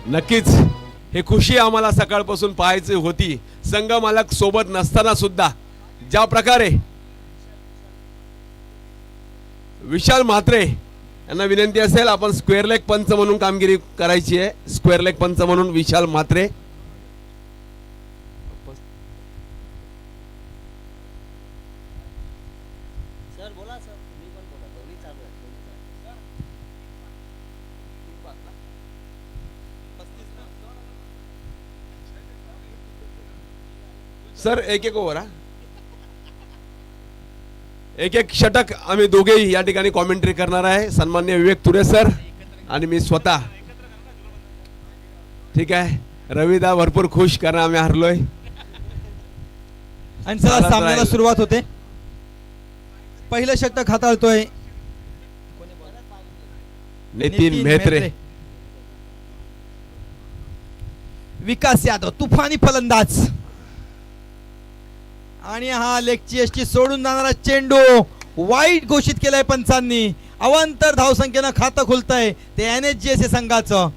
नक्कीच हे खुशी आम्हाला सकाळपासून पाहायची होती. संघ मालक सोबत नसताना सुद्धा ज्या प्रकारे विशाल म्हात्रे यांना विनंती असेल आपण स्क्वेअर लेग पंच म्हणून कामगिरी करायची आहे. स्क्वेअर लेग पंच म्हणून विशाल म्हात्रे. सर एक एक ओव्हर, एक एक षटक आम्ही दोघेही या ठिकाणी कॉमेंट्री करणार आहे. सन्माननीय विवेक तुरे सर आणि मी स्वतः. ठीक आहे. रविदा भरपूर खुश कारण आम्ही हरलोय. आणि चला सामन्याला सुरुवात होते. पहिलं षटक हाताळतोय नितीन मेहत्रे. विकास यादव तुफानी फलंदाज आणि हा लेगची एसटी सोडून जाणारा चेंडू वाईट घोषित केलाय पंचांनी. अवांतर धावसंख्येनं खातं खुलतंय ते NSGS संघाचं.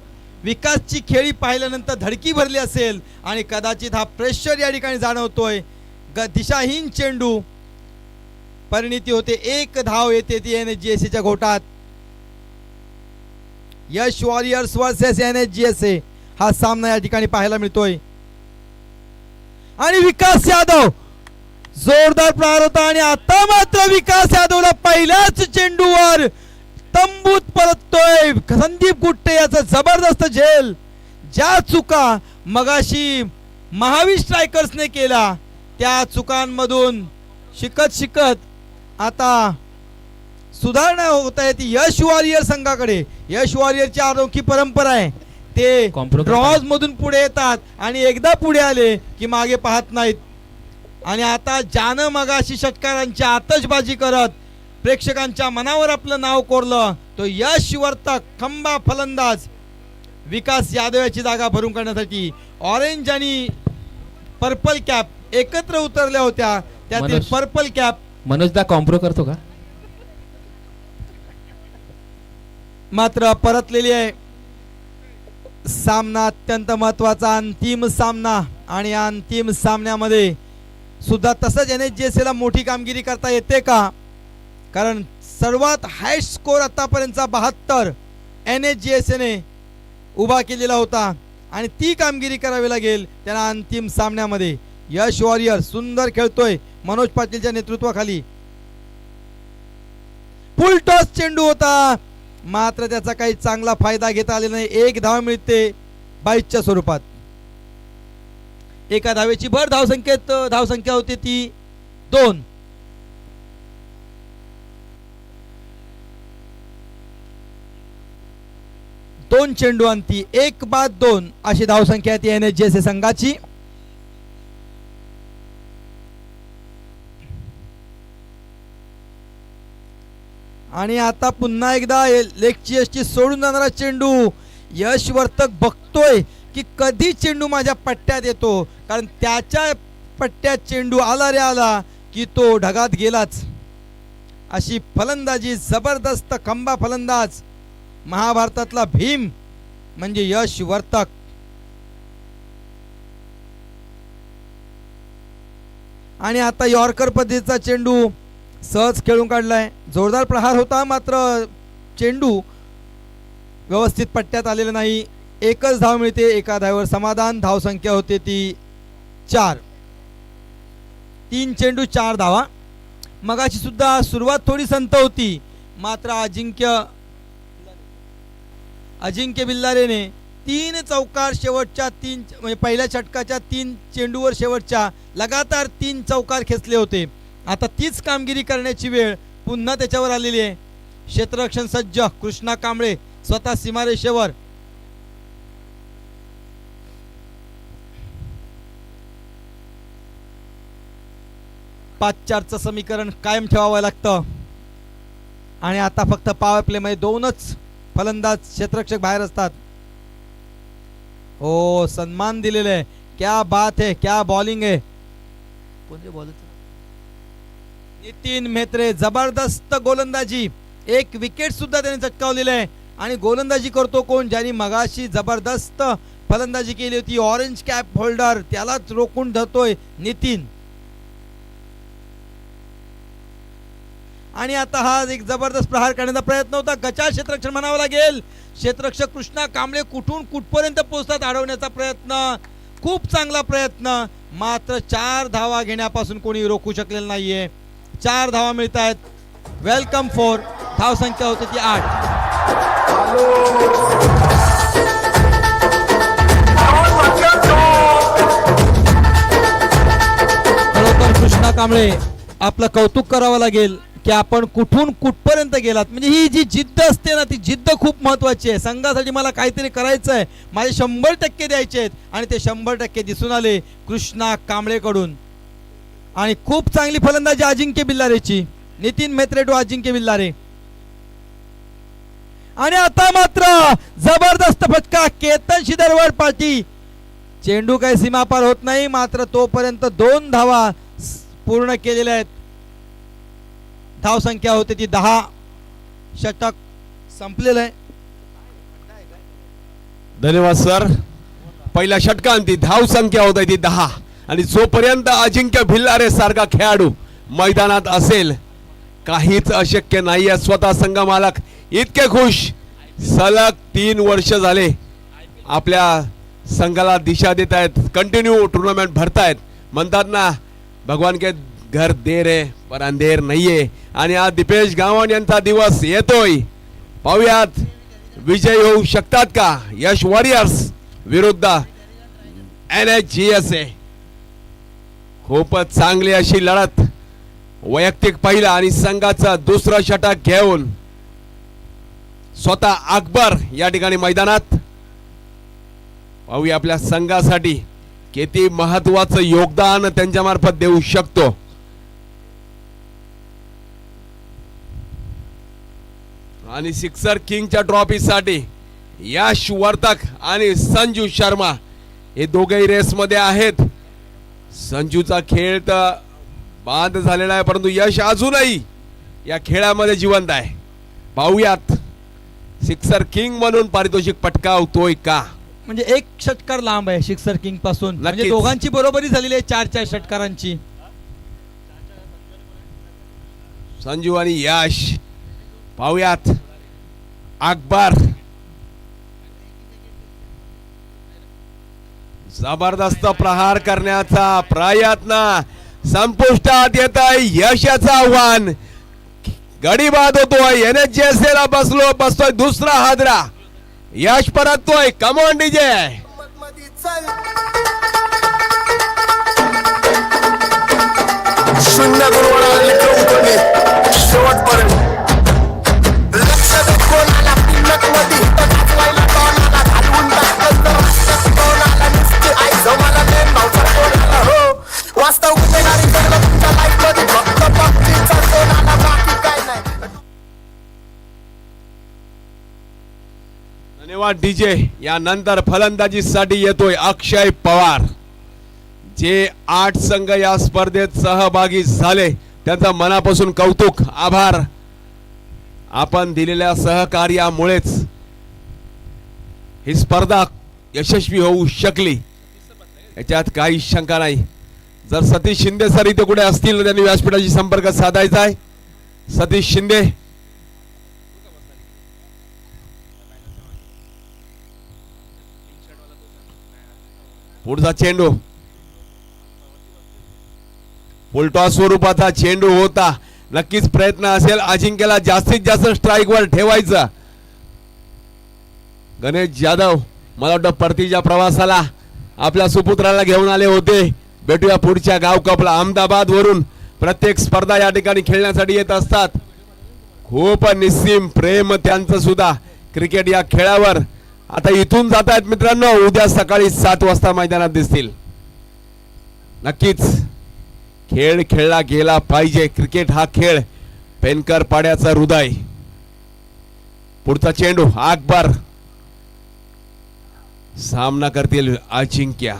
विकासची खेळी पाहिल्यानंतर धडकी भरली असेल आणि कदाचित हा प्रेशर या ठिकाणी जाणवतोय. दिशाहीन चेंडू परिणिती होते. एक धाव येते ती NSGS घोटात. यश वॉरियर्स वर्सेस NSGS हा सामना या ठिकाणी पाहायला मिळतोय. आणि विकास यादव जोरदार प्रहार होता आणि आता मात्र विकास यादवला पहिल्याच चेंडूवर तंबूत परततोय संदीप गुट्टे याचा जबरदस्त झेल. ज्या चुका मगाशी महावीर स्ट्रायकर्सने केला त्या चुकांमधून शिकत शिकत आता सुधारणा होत आहे ती यश वॉरियर संघाकडे. यश वॉरियरची अनोखी परंपरा आहे. ते ड्रॉज मधून पुढे येतात आणि एकदा पुढे आले की मागे पाहत नाहीत. आणि आता ज्यानं मगाशी षटकारांची आतषबाजी करत प्रेक्षकांच्या मनावर आपलं नाव कोरलं तो यश वर्तक खंबा फलंदाज विकास यादव याची जागा भरून काढण्यासाठी ऑरेंज आणि पर्पल कॅप एकत्र उतरल्या होत्या. त्यातील पर्पल कॅप मनोजदा कॉम्प्रो करतो का मात्र परतलेली आहे. सामना अत्यंत महत्वाचा अंतिम सामना आणि या अंतिम सामन्यामध्ये सुद्धा तसंच NSGS ला मोठी कामगिरी करता येते का? कारण सर्वात हाय स्कोर आतापर्यंतचा 72 NSGS ने उभा केलेला होता आणि ती कामगिरी करावी लागेल त्यांना अंतिम सामन्यामध्ये. यश वॉरियर सुंदर खेळतोय मनोज पाटीलच्या नेतृत्वाखाली. फुल टॉस चेंडू होता मात्र त्याचा काही चांगला फायदा घेता आलेला नाही. एक धाव मिळते 22च्या स्वरूपात. एका धावेची भर धावसंख्या होती ती 2. दोन चेंडू अंती 1 बाद 2 अशी धावसंख्या ती NSGS संघाची. आणि आता पुन्हा एकदा लेगची एसटी सोडून जाणारा चेंडू यश वर्तक बघतोय की कधी चेंडू माझ्या पट्ट्यात येतो कारण त्याच्या पट्ट्यात चेंडू आला रे आला की तो ढगात गेलाच. अशी फलंदाजी जबरदस्त खंबा फलंदाज महाभारतातला भीम म्हणजे यश वर्तक. आणि आता यॉर्कर पद्धतीचा चेंडू सहज खेळून काढलाय. जोरदार प्रहार होता मात्र चेंडू व्यवस्थित पट्ट्यात आलेला नाही. एकच धाव मिळते. एका धावेवर समाधान. धावसंख्या होते ती 4. 3 चेंडू 4 धावा. मगाशी सुद्धा सुरुवात थोडी संत होती मात्र अजिंक्य बिल्लारेने 3 चौकार शेवटच्या 3 म्हणजे पहिल्या षटकाच्या 3 चेंडूवर शेवटच्या लगातार 3 चौकार खेचले होते. आता तीच कामगिरी करण्याची वेळ पुन्हा त्याच्यावर आलेली आहे. क्षेत्ररक्षण सज्ज कृष्णा कांबळे स्वतः सीमारेषेवर. पाच-4चं समीकरण कायम ठेवावं लागतं आणि आता फक्त पॉवर प्ले मध्ये 2च फलंदाज क्षेत्ररक्षक बाहेर असतात. हो सन्मान दिलेले आहे. क्या बात है, क्या बॉलिंग है. नितीन मेहत्रे जबरदस्त गोलंदाजी. एक विकेट सुद्धा त्याने चटकावलेले आहे. आणि गोलंदाजी करतो कोण, ज्यांनी मगाशी जबरदस्त फलंदाजी केली होती, ऑरेंज कॅप होल्डर, त्यालाच रोखून धरतोय नितीन. आणि आता हा एक जबरदस्त प्रहार करण्याचा प्रयत्न होता, गचाळ क्षेत्ररक्षण म्हणावं लागेल. क्षेत्ररक्षक कृष्णा कांबळे कुठून कुठपर्यंत पोहोचतात अडवण्याचा प्रयत्न, खूप चांगला प्रयत्न, मात्र 4 धावा घेण्यापासून कोणी रोखू शकलेलं नाहीये. 4 धावा मिळत आहेत. वेलकम फॉर, धाव संख्या होती ती 8. खरोखर कृष्णा कांबळे आपलं कौतुक करावं लागेल की आपण कुठून कुठपर्यंत गेलात. म्हणजे ही जी जिद्द असते ना, ती जिद्द खूप महत्वाची आहे. संघासाठी मला काहीतरी करायचं आहे, माझे 100% द्यायचे आहेत आणि ते 100% दिसून आले कृष्णा कांबळेकडून. आणि खूप चांगली फलंदाजी अजिंक्य बिल्लारेची, नितीन मेत्रे टू अजिंक्य बिल्लारे. आणि आता मात्र जबरदस्त फटका केतन शिदरवर पाठी. चेंडू काही सीमापार होत नाही, मात्र तोपर्यंत 2 धावा पूर्ण केलेल्या आहेत. धाव संख्या होते ती 10. षटक संपलेलं आहे. धन्यवाद सर. पहिल्या षटकांती धाव संख्या होती ती 10 आणि जोपर्यंत अजिंक्य भिल्लारे सारखा खेळाडू मैदानात असेल काहीच अशक्य नाहीये. स्वतः संघ मालक इतके खुश, सलग 3 वर्ष झाले आपल्या संघाला दिशा देत आहेत, कंटिन्यू टुर्नामेंट भरतायत. म्हणतात ना भगवान के घर देर है पर अंधेर नाहीये. आणि आज दीपेश गावण यांचा दिवस येतोय. पाहुयात विजय होऊ शकतात का यश वॉरियर्स विरुद्ध NHGSA. खूपच चांगली अशी लढत, वैयक्तिक पहिला आणि संघाचा दुसरा षटक घेऊन स्वतः अकबर या ठिकाणी मैदानात. पाहूया आपल्या संघासाठी किती महत्वाचं योगदान त्यांच्या मार्फत देऊ शकतो. आणि सिक्सर किंगच्या ट्रॉफीसाठी यश वर्तक आणि संजू शर्मा हे दोघेही रेस मध्ये आहेत. संजूचा खेळ तर बाद झालेला आहे, परंतु यश अजूनही या खेळामध्ये जिवंत आहे. पाहूयात सिक्सर किंग म्हणून पारितोषिक पटकावतोय का. म्हणजे 1 षटकार लांब आहे सिक्सर किंग पासून. म्हणजे नक्कीच. दोघांची बरोबरी झालेली आहे 4 षटकारांची. संजू आणि यश. पाहूयात अकबर. जबरदस्त प्रहार करण्याचा प्रयत्न संपुष्टात येत आहे. यशाचं आव्हान, गडी बाद होतोय. NHGSA ला बसतोय दुसरा हादरा. यश परततोय. Come on DJ. शून्य गुरुवार शेवटपर्यंत लक्ष कोणाला पिल्लक मध्ये वाचवायला कोणाला घालवून कोणाला नुसती आई जमाला नेम भावचा कोणाला हो वास्तव गुन्हेगारी करणं तुमच्या लाईफ मध्ये फक्त पक्षीचा कोणाला बाकी काय नाही. धन्यवाद डीजे. यानंतर फलंदाजीसाठी येतोय अक्षय पवार. जे 8 संघ या स्पर्धेत सहभागी झाले त्यांचा मनापासून कौतुक, आभार. आपण दिलेल्या सहकार्यामुळेच ही स्पर्धा यशस्वी होऊ शकली, याच्यात काही शंका नाही. जर सतीश शिंदे सर इथे कुठे असतील तर त्यांनी व्यासपीठाशी संपर्क साधायचा आहे. सतीश शिंदे. पुढचा चेंडू उलटा स्वरूपाचा चेंडू होता. नक्कीच प्रयत्न असेल अजिंक्यला जास्तीत जास्त स्ट्राइक वर ठेवायचा. गणेश जाधव मला वाटतं परतीच्या प्रवासाला आपल्या सुपुत्राला घेऊन आले होते. भेटूया पुढच्या गाव कपला. अहमदाबाद वरून प्रत्येक स्पर्धा या ठिकाणी खेळण्यासाठी येत असतात. खूप निस्सीम प्रेम त्यांचं सुद्धा क्रिकेट या खेळावर. आता इथून जात आहेत मित्रांनो, उद्या सकाळी 7 वाजता मैदानात दिसतील. नक्कीच खेळ खेळला गेला पाहिजे. क्रिकेट हा खेळ पेनकर पाड्याचा हृदय. पुढचा चेंडू अकबर. सामना करतील अजिंक्य.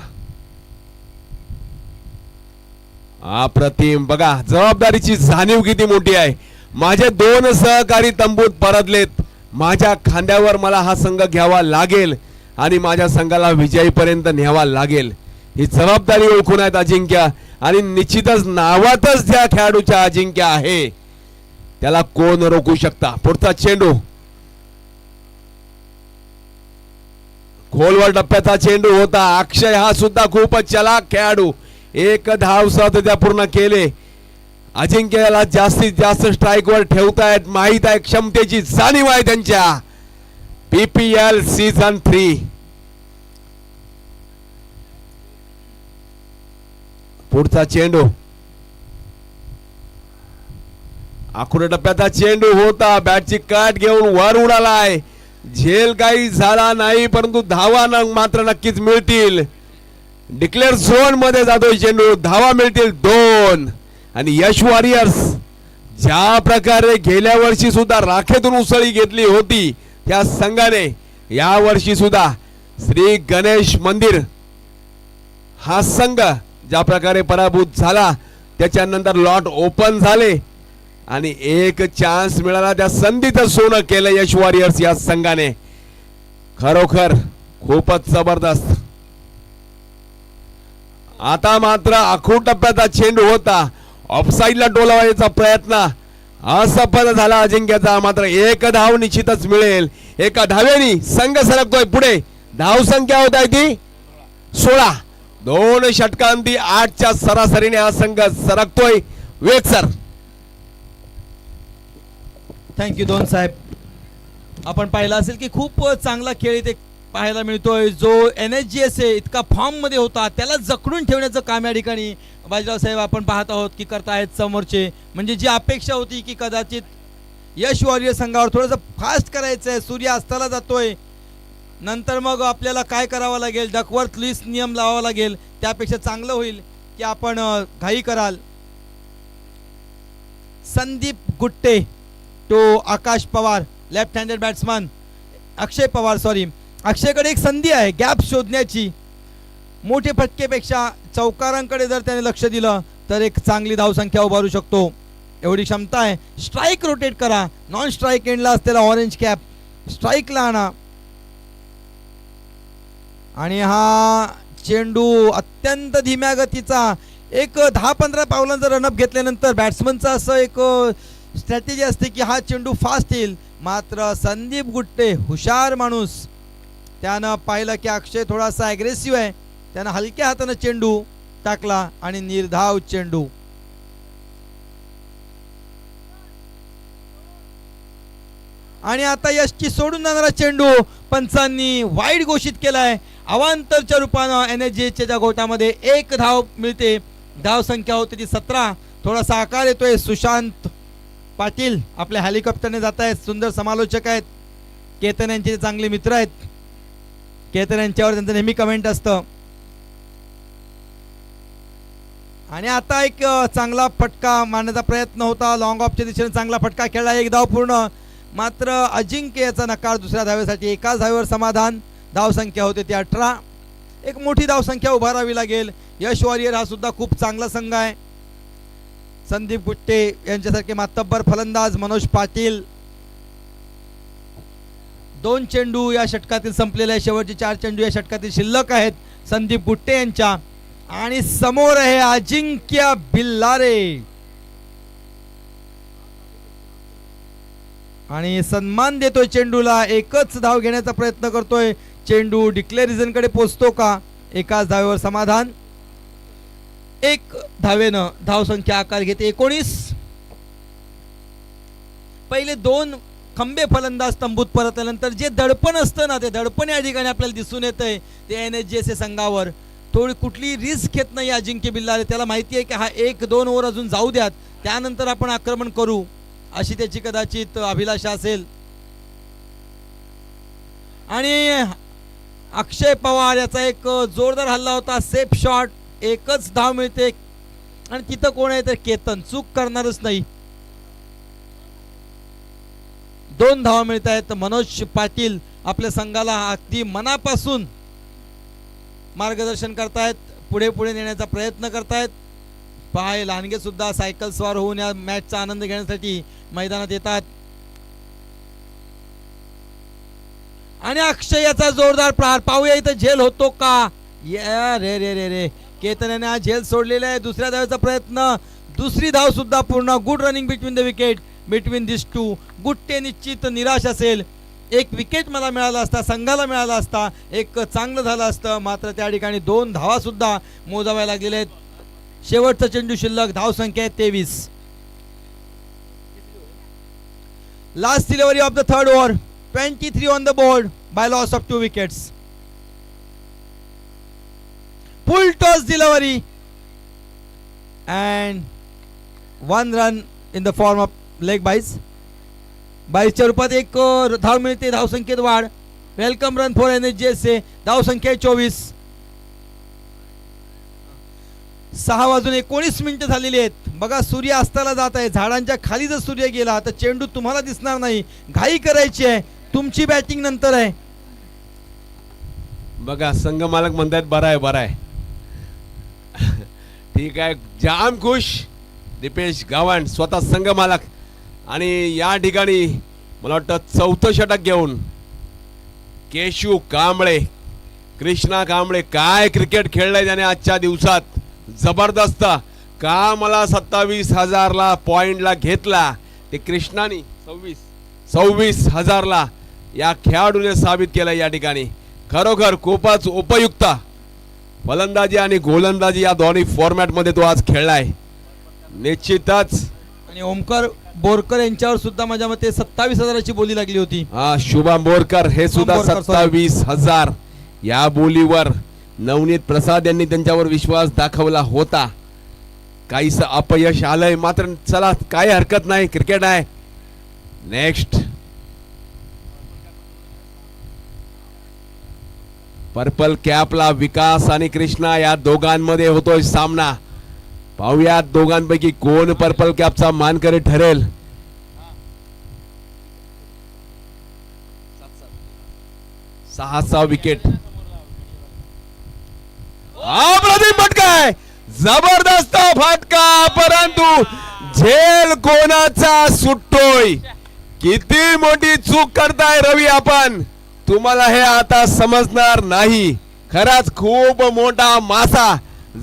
अप्रतिम. बघा जबाबदारीची जाणीव किती मोठी आहे. माझे 2 सहकारी तंबूत परतलेत. माझ्या खांद्यावर मला हा संघ घ्यावा लागेल आणि माझ्या संघाला विजयीपर्यंत न्यावा लागेल. ही जबाबदारी ओळखून आहेत अजिंक्य आणि निश्चितच नावातच त्या खेळाडूच्या अजिंक्य आहे. त्याला कोण रोखू शकता. पुढचा चेंडू खोलवर टप्प्याचा चेंडू होता. अक्षय हा सुद्धा खूपच चलाक खेळाडू. एक धाव सातत्य पूर्ण केले. अजिंक्यला जास्तीत जास्त स्ट्राईक वर ठेवतायत. माहित आहे क्षमतेची जाणीव आहे त्यांच्या. PPL सीझन 3 पुढचा चेंडू आखुड टप्प्याचा चेंडू होता. बॅटची काट घेऊन वर उडालाय. झेल काही झाला नाही परंतु धावा मात्र नक्कीच मिळतील. डिक्लेअर झोन मध्ये जातोय चेंडू. धावा मिळतील 2 आणि यश वॉरियर्स ज्या प्रकारे गेल्या वर्षी सुद्धा राखेतून उसळी घेतली होती त्या संघाने या वर्षी सुद्धा श्री गणेश मंदिर हा संघ ज्या प्रकारे पराभूत झाला त्याच्यानंतर लॉट ओपन झाले आणि एक चान्स मिळाला. त्या संधीचं सोनं केलं यश वॉरियर्स या संघाने. खरोखर खूपच जबरदस्त. आता मात्र आखूड टप्प्याचा चेंडू होता. ऑफसाईडला डोलावायचा प्रयत्न असफल झाला अजिंक्यचा. मात्र एक धाव निश्चितच मिळेल. एका धावेने संघ सरकतोय पुढे. धाव संख्या होत आहे ती 16. 2 षटकांती 8च्या सरासरीने हा संघ सरकतोय. वेग सर. थँक्यू दोन साहेब. आपण पाहिलं असेल की खूप चांगला खेळ इथे पाहायला मिळतोय. जो NSGS इतका फॉर्म मध्ये होता त्याला जखडून ठेवण्याचं काम या ठिकाणी बाजीराव साहेब आपण पाहत आहोत की करतायत समोरचे. म्हणजे जी अपेक्षा होती की कदाचित यश वॉरियर संघावर थोडंसं फास्ट करायचं आहे. सूर्य अस्ताला जातोय. नंतर मग आपल्याला काय करावं लागेल. डकवर्थ लुईस नियम लावावा लागेल. त्यापेक्षा चांगलं होईल की आपण घाई कराल. संदीप गुट्टे तो आकाश पवार लेफ्ट हँडेड बॅट्समन. अक्षय पवार सॉरी. अक्षयकडे एक संधी आहे गॅप शोधण्याची. मोठे फटकेपेक्षा चौकारांकडे जर त्याने लक्ष दिलं तर एक चांगली धावसंख्या उभारू शकतो. एवढी क्षमता आहे. स्ट्राईक रोटेट करा. नॉन स्ट्राईक एंडला असलेला ऑरेंज कॅप स्ट्राईकला आणा. आणि हा चेंडू अत्यंत धीम्या गतीचा. एक 10-15 पावलांचा रनअप घेतल्यानंतर बॅट्समनचा असं एक स्ट्रॅटेजी असते की हा चेंडू फास्ट येईल. मात्र संदीप गुट्टे हुशार माणूस. त्यानं पाहिलं की अक्षय थोडासा ॲग्रेसिव्ह आहे. त्यानं हलक्या हातानं चेंडू टाकला आणि निर्धाव चेंडू. आणि आता यशची सोडून जाणारा चेंडू पंचांनी वाईड घोषित केलाय. अवांतरच्या रूपानं NSGSच्या त्या गोटामध्ये एक धाव मिळते. धाव संख्या होती ती 17. थोडासा आकार येतोय. सुशांत पाटील आपल्या हेलिकॉप्टरने जात आहेत. सुंदर समालोचक आहेत. केतन यांचे चांगले मित्र आहेत. केतन यांच्यावर त्यांचं नेहमी कमेंट असतं. आणि आता एक चांगला फटका मारण्याचा प्रयत्न होता. लॉंग ऑफच्या दिशेने चांगला फटका खेळला. एक धाव पूर्ण. मात्र अजिंक्य याचा नकार दुसऱ्या धावेसाठी. एकाच धावेवर समाधान. धाव संख्या होते ती 18. एक मोठी धाव संख्या उभारावी लागेल. यश वॉरियर हा सुद्धा खूप चांगला संघ आहे. संदीप गुट्टे यांच्यासारखे मातब्बर फलंदाज. मनोज पाटील. 2 चेंडू या षटकातील संपलेले आहे. शेवटचे 4 चेंडू या षटकातील शिल्लक आहेत संदीप गुट्टे यांच्या. आणि समोर आहे अजिंक्य बिल्लारे. आणि सन्मान देतोय चेंडूला. एकच धाव घेण्याचा प्रयत्न करतोय. चेंडू डिक्लेअर कडे पोहोचतो का. एकाच धावेवर समाधान. 1 धावेनं धावसंख्या आकार घेते 19. पहिले 2 खंबे फलंदाज तंबूत परतल्यानंतर जे दडपण असतं ना ते दडपण या ठिकाणी आपल्याला दिसून येतंय. ते NSGS संघावर थोडी कुठली रिस्क घेत नाही अजिंक्य बिल्लारे. त्याला माहिती आहे की हा 1-2 ओव्हर अजून जाऊ द्यात त्यानंतर आपण आक्रमण करू अशी त्याची कदाचित अभिलाषा असेल. आणि अक्षय पवार याचा एक जोरदार हल्ला होता. Safe shot. एकच धाव मिळते. आणि तिथं कोण आहे तर केतन. चूक करणारच नाही. 2 धावा मिळत आहेत. मनोज पाटील आपल्या संघाला अगदी मनापासून मार्गदर्शन करतायत. पुढे पुढे नेण्याचा प्रयत्न करतायत. पाय लांडगे सुद्धा सायकल स्वार होऊन या मॅचचा आनंद घेण्यासाठी मैदानात येतात. आणि अक्षय याचा जोरदार प्रहार पाहूया इथं झेल होतो का. रे रे रे रे केतन हा झेल सोडलेला आहे. दुसऱ्या धावेचा प्रयत्न, दुसरी धाव सुद्धा पूर्ण. Good running between the wicket, between this two. Gutte निश्चित निराश असेल. एक विकेट मला मिळाला असता, संघाला मिळाला असता, एक चांगलं झालं असतं. मात्र त्या ठिकाणी 2 धावा सुद्धा मोजाव्या लागलेल्या आहेत. शेवटचा चेंडू शिल्लक, धाव संख्या आहे 23. Last delivery of the third over, 23 on the board by loss of 2 wickets. Full toss delivery and 1 run in the form of leg byes. बाईसच्या रूपात एक धाव मिळते. धाव संख्येत वाढ. Welcome run for NSGS. धाव संख्या 24. 6:19 झालेली आहेत. बघा सूर्य अस्ताला जात आहे. झाडांच्या खाली जर सूर्य गेला तर चेंडू तुम्हाला दिसणार नाही. घाई करायची आहे. तुमची बॅटिंग नंतर आहे. बघा संघ मालक म्हणतात बरं आहे बरं आहे. ठीक आहे, जाम खुश दीपेश गावंड स्वतः संघ मालक. आणि या ठिकाणी मला वाटतं 4थं षटक घेऊन केशू कांबळे, कृष्णा कांबळे काय क्रिकेट खेळलंय त्याने आजच्या दिवसात. जबरदस्त. का मला 27,000ला पॉइंटला घेतला ते कृष्णाने 26,000ला या खेळाडूने साबित केलं. या ठिकाणी खरोखर खूपच उपयुक्त फलंदाजी आणि गोलंदाजी या दोन्ही फॉर्मॅट मध्ये तो आज खेळलाय निश्चितच. आणि ओमकार बोरकर यांच्यावर सुद्धा माझ्या मते 27,000ची बोली लागली होती. हा शुभम बोरकर हे सुद्धा 27,000 या बोलीवर नवनीत प्रसाद यांनी त्यांच्यावर विश्वास दाखवला होता. काहीच अपयश आलंय मात्र चला काय हरकत नाही, क्रिकेट आहे. नेक्स्ट पर्पल कॅपला विकास आणि कृष्णा या दोघांमध्ये होतोय सामना. पाहूयात दोघांपैकी कोण पर्पल कॅपचा मानकरी ठरेल. 6 विकेट. अप्रतिम फटका आहे, जबरदस्त फटका, परंतु झेल कोणाचा सुटतोय. किती मोठी चूक करताय रवी आपण, तुम्हाला हे आता समजणार नाही. खरंच खूप मोठा मासा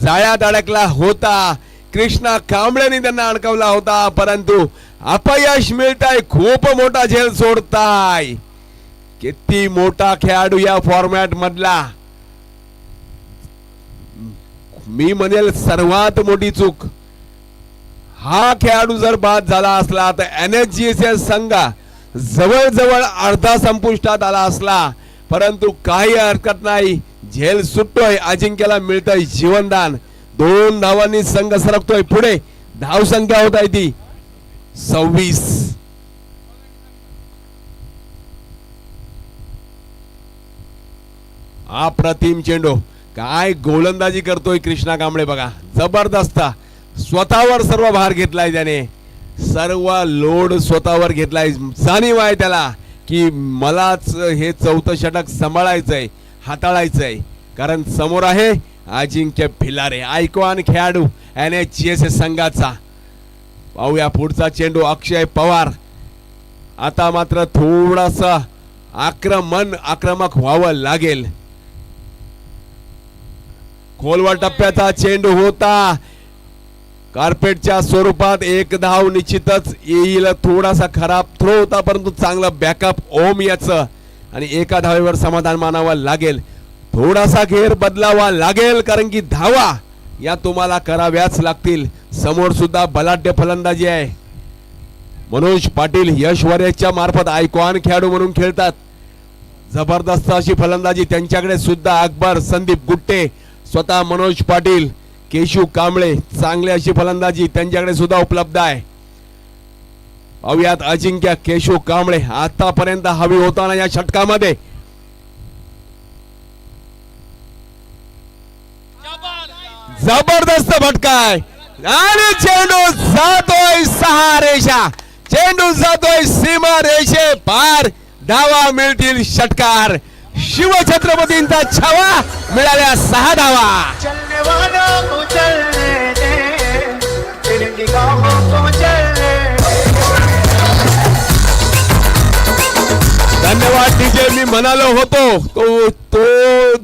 जाळ्यात अडकला होता. कृष्णा कांबळेने त्यांना अडकवला होता, परंतु अपयश मिळताय. खूप मोठा झेल सोडताय. किती मोठा खेळाडू या फॉर्मॅट मधला. मी म्हणेल सर्वात मोठी चूक. हा खेळाडू जर बाद झाला असला तर NSGS संघ जवळजवळ अर्धा संपुष्टात आला असला. परंतु काही हरकत नाही, झेल सुटतोय. अजिंक्यला मिळतंय जीवनदान. 2 धावांनी संघ सरकतोय पुढे. धाव संख्या होत आहे ती 26. अप्रतिम चेंडू. काय गोलंदाजी करतोय कृष्णा कांबळे बघा. जबरदस्त. स्वतःवर सर्व भार घेतलाय त्याने. सर्व लोड स्वतःवर घेतलाय. जाणीव आहे त्याला की मलाच हे 4थं षटक सांभाळायचंय, हाताळायचंय. कारण समोर आहे अजिंक्य भिलारे, आयकॉन खेळाडू NSGS संघाचा. पाहूया पुढचा चेंडू अक्षय पवार. आता मात्र थोडासा आक्रमक व्हावं लागेल. खोलवर टप्प्याचा चेंडू होता. कार्पेटच्या स्वरूपात 1 धाव निश्चितच येईल. थोडासा खराब थ्रो होता परंतु चांगला बॅकअप ओम याचं. आणि 1 धावेवर समाधान मानावं लागेल. थोडासा घेर बदलावा लागेल कारण की धावा या तुम्हाला कराव्याच लागतील. समोर सुद्धा बलाढ्य फलंदाजी आहे. मनोज पाटील यशवर्यच्या मार्फत आयकॉन खेळाडू म्हणून खेळतात. जबरदस्त अशी फलंदाजी त्यांच्याकडे सुद्धा. अकबर, संदीप गुट्टे, स्वतः मनोज पाटील, केशू कांबळे, चांगली अशी फलंदाजी त्यांच्याकडे सुद्धा उपलब्ध आहे. पाहूयात अजिंक्य केशू कांबळे आतापर्यंत हवी होताना या षटकामध्ये. जबरदस्त फटकाय आणि चेंडू जातोय 6 रेषा. चेंडू जातोय सीमा रेषे पार. धावा मिळतील षटकार. शिवछत्रपतींचा छावा मिळाल्या 6 धावा. चलने वालों को चलने दे, तेरी निगाहों को चलने दे. धन्यवाद डीजे. मी म्हणालो होतो तो तो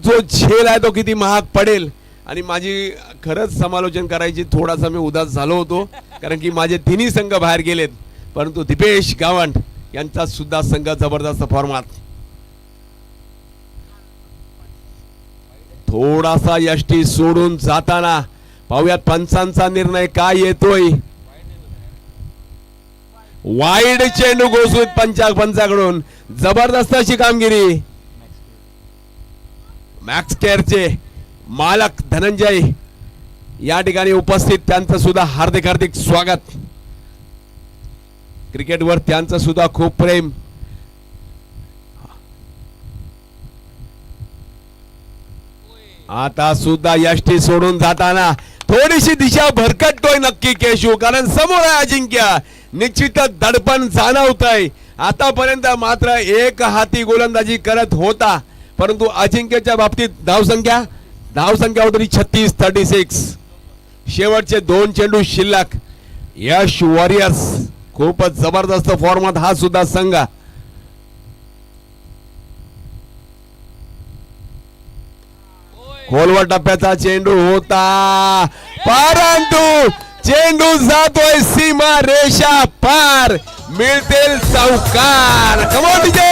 जो झेल आहे तो किती महाग पडेल आणि माझी खरंच समालोचन करायची थोडासा मी उदास झालो होतो कारण की माझे तिन्ही संघ बाहेर गेलेत परंतु दीपेश गावंड यांचा सुद्धा संघ जबरदस्त फॉर्मात. थोडासा यष्टी सोडून जाताना पाहूयात पंचांचा निर्णय काय येतोय. वाईड चेंडू घोषित पंचाकडून जबरदस्त अशी कामगिरी. मॅक्स केअरचे मालक धनंजय या ठिकाणी उपस्थित त्यांचं सुद्धा हार्दिक हार्दिक स्वागत. क्रिकेटवर त्यांचं सुद्धा खूप प्रेम. आता सुद्धा यष्टी सोडून जाताना थोडीशी दिशा भरकटतोय नक्की केशू कारण समोर आहे अजिंक्य. निश्चितच दडपण जाणवत आहे. आतापर्यंत मात्र एक हाती गोलंदाजी करत होता परंतु अजिंक्यच्या बाबतीत धावसंख्या होती 36-36. शेवटचे 2 चेंडू शिल्लक. यश वॉरियर्स खूपच जबरदस्त फॉर्मात हा सुद्धा संघ. खोलवर टप्प्याचा चेंडू होता परंतु चेंडू जातोय सीमा रेषा पार. मिळतील चौकार. Come on DJ.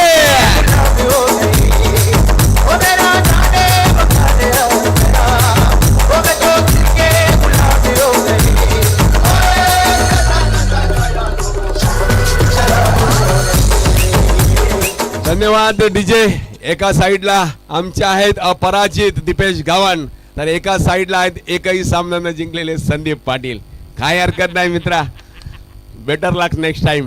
धन्यवाद डीजे. एका साइडला आमचे आहेत अपराजित दीपेश गावंड तर एका साइडला आहेत एकही सामना न जिंकलेले संदीप पाटील. काय हरकत नाही मित्रा. बेटर लक नेक्स्ट टाइम.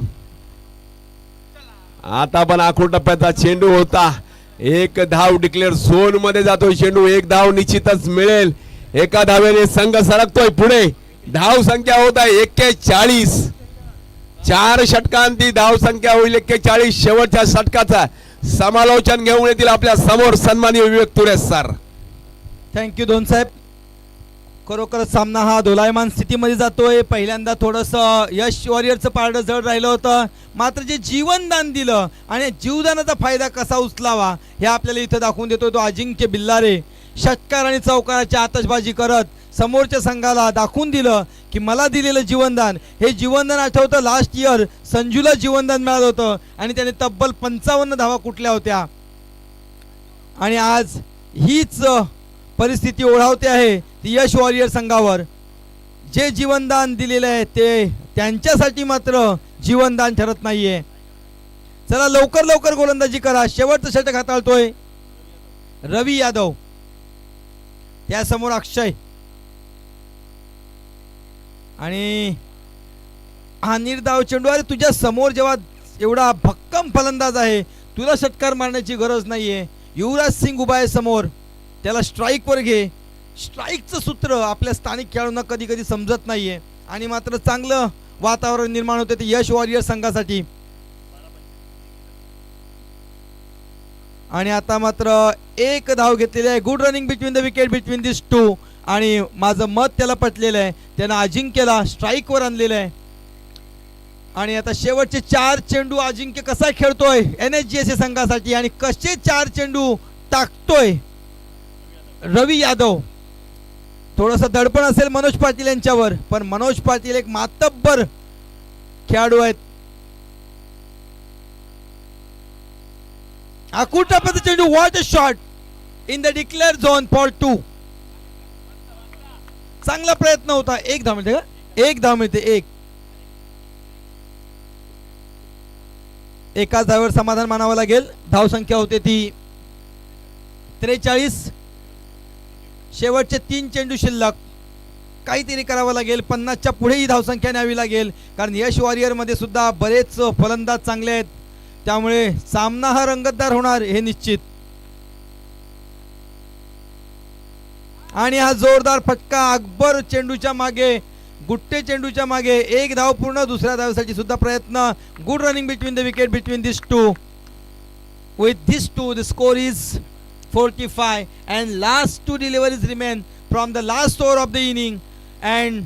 आता पण आखूड टप्प्याचा चेंडू होता. 1 धाव डिक्लेअर झोन मध्ये जातोय चेंडू. 1 धाव निश्चितच मिळेल. एका धावेने संघ सरकतोय पुढे. धाव संख्या होत आहे 41. 4 षटकांती धाव संख्या होईल 41. शेवटच्या षटकाचा समालोचन घेऊन येतील आपल्या समोर सन्माननीय विवेक तुरे सर. थँक्यू दोन साहेब. खरोखर सामना हा दोलायमान स्थितीमध्ये जातोय. पहिल्यांदा थोडस यश वॉरियरचं पारडं जड राहिलं होतं मात्र जे जीवनदान दिलं आणि जीवदानाचा फायदा कसा उचलावा हे आपल्याला इथं दाखवून देतोय तो अजिंक्य बिल्लारे. षटकार आणि चौकाराची आतषबाजी करत समोरच्या संघाला दाखवून दिलं की मला दिलेलं जीवनदान हे जीवनदान आठवतं. लास्ट इयर संजूला जीवनदान मिळालं होतं आणि त्याने तब्बल 55 धावा कुठल्या होत्या आणि आज हीच परिस्थिती ओढावते आहे ती यश वॉरियर संघावर. जे जीवनदान दिलेलं आहे ते त्यांच्यासाठी मात्र जीवनदान ठरत नाहीये. चला लवकर लवकर गोलंदाजी करा. शेवटचं षटक हाताळतोय रवी यादव. त्यासमोर अक्षय आणि हा निर्धाव चेंडू. अरे तुझ्या समोर जेव्हा एवढा भक्कम फलंदाज आहे तुला षटकार मारण्याची गरज नाहीये. युवराज सिंग उभा आहे समोर. त्याला स्ट्राईकवर घे. स्ट्राईकचं सूत्र आपल्या स्थानिक खेळाडूंना कधी कधी समजत नाहीये आणि मात्र चांगलं वातावरण निर्माण होते ते यश वॉरियर संघासाठी. आणि आता मात्र 1 धाव घेतलेली आहे. Good running between the wicket between this two आणि माझं मत त्याला पटलेलं आहे. त्यानं अजिंक्यला स्ट्राईकवर आणलेलं आहे आणि आता शेवटचे 4 चेंडू अजिंक्य कसा खेळतोय NSGSA संघासाठी आणि कसे 4 चेंडू टाकतोय रवी यादव. थोडंसं दडपण असेल मनोज पाटील यांच्यावर पण मनोज पाटील एक मातब्बर खेळाडू आहेत. आखूड टप्प्याचा चेंडू. What a shot in the declare zone for 2. चांगला प्रयत्न होता. 1 धाव मिळते का? 1 धाव मिळते. 1 एकाच धावेवर समाधान मानावं लागेल. धाव संख्या होते ती 43. शेवटचे 3 चेंडू शिल्लक. काहीतरी करावं लागेल. 50च्या पुढेही धावसंख्या न्यावी लागेल कारण यश वॉरियर मध्ये सुद्धा बरेच फलंदाज चांगले आहेत त्यामुळे सामना हा रंगतदार होणार हे निश्चित. आणि हा जोरदार फटका. अकबर चेंडूच्या मागे. गुट्टे चेंडूच्या मागे. 1 धाव पूर्ण. दुसऱ्या धावेसाठी सुद्धा प्रयत्न. Good running between the wicket between this two. With these two, the score is 45 and last 2 deliveries remain from the last over of the inning and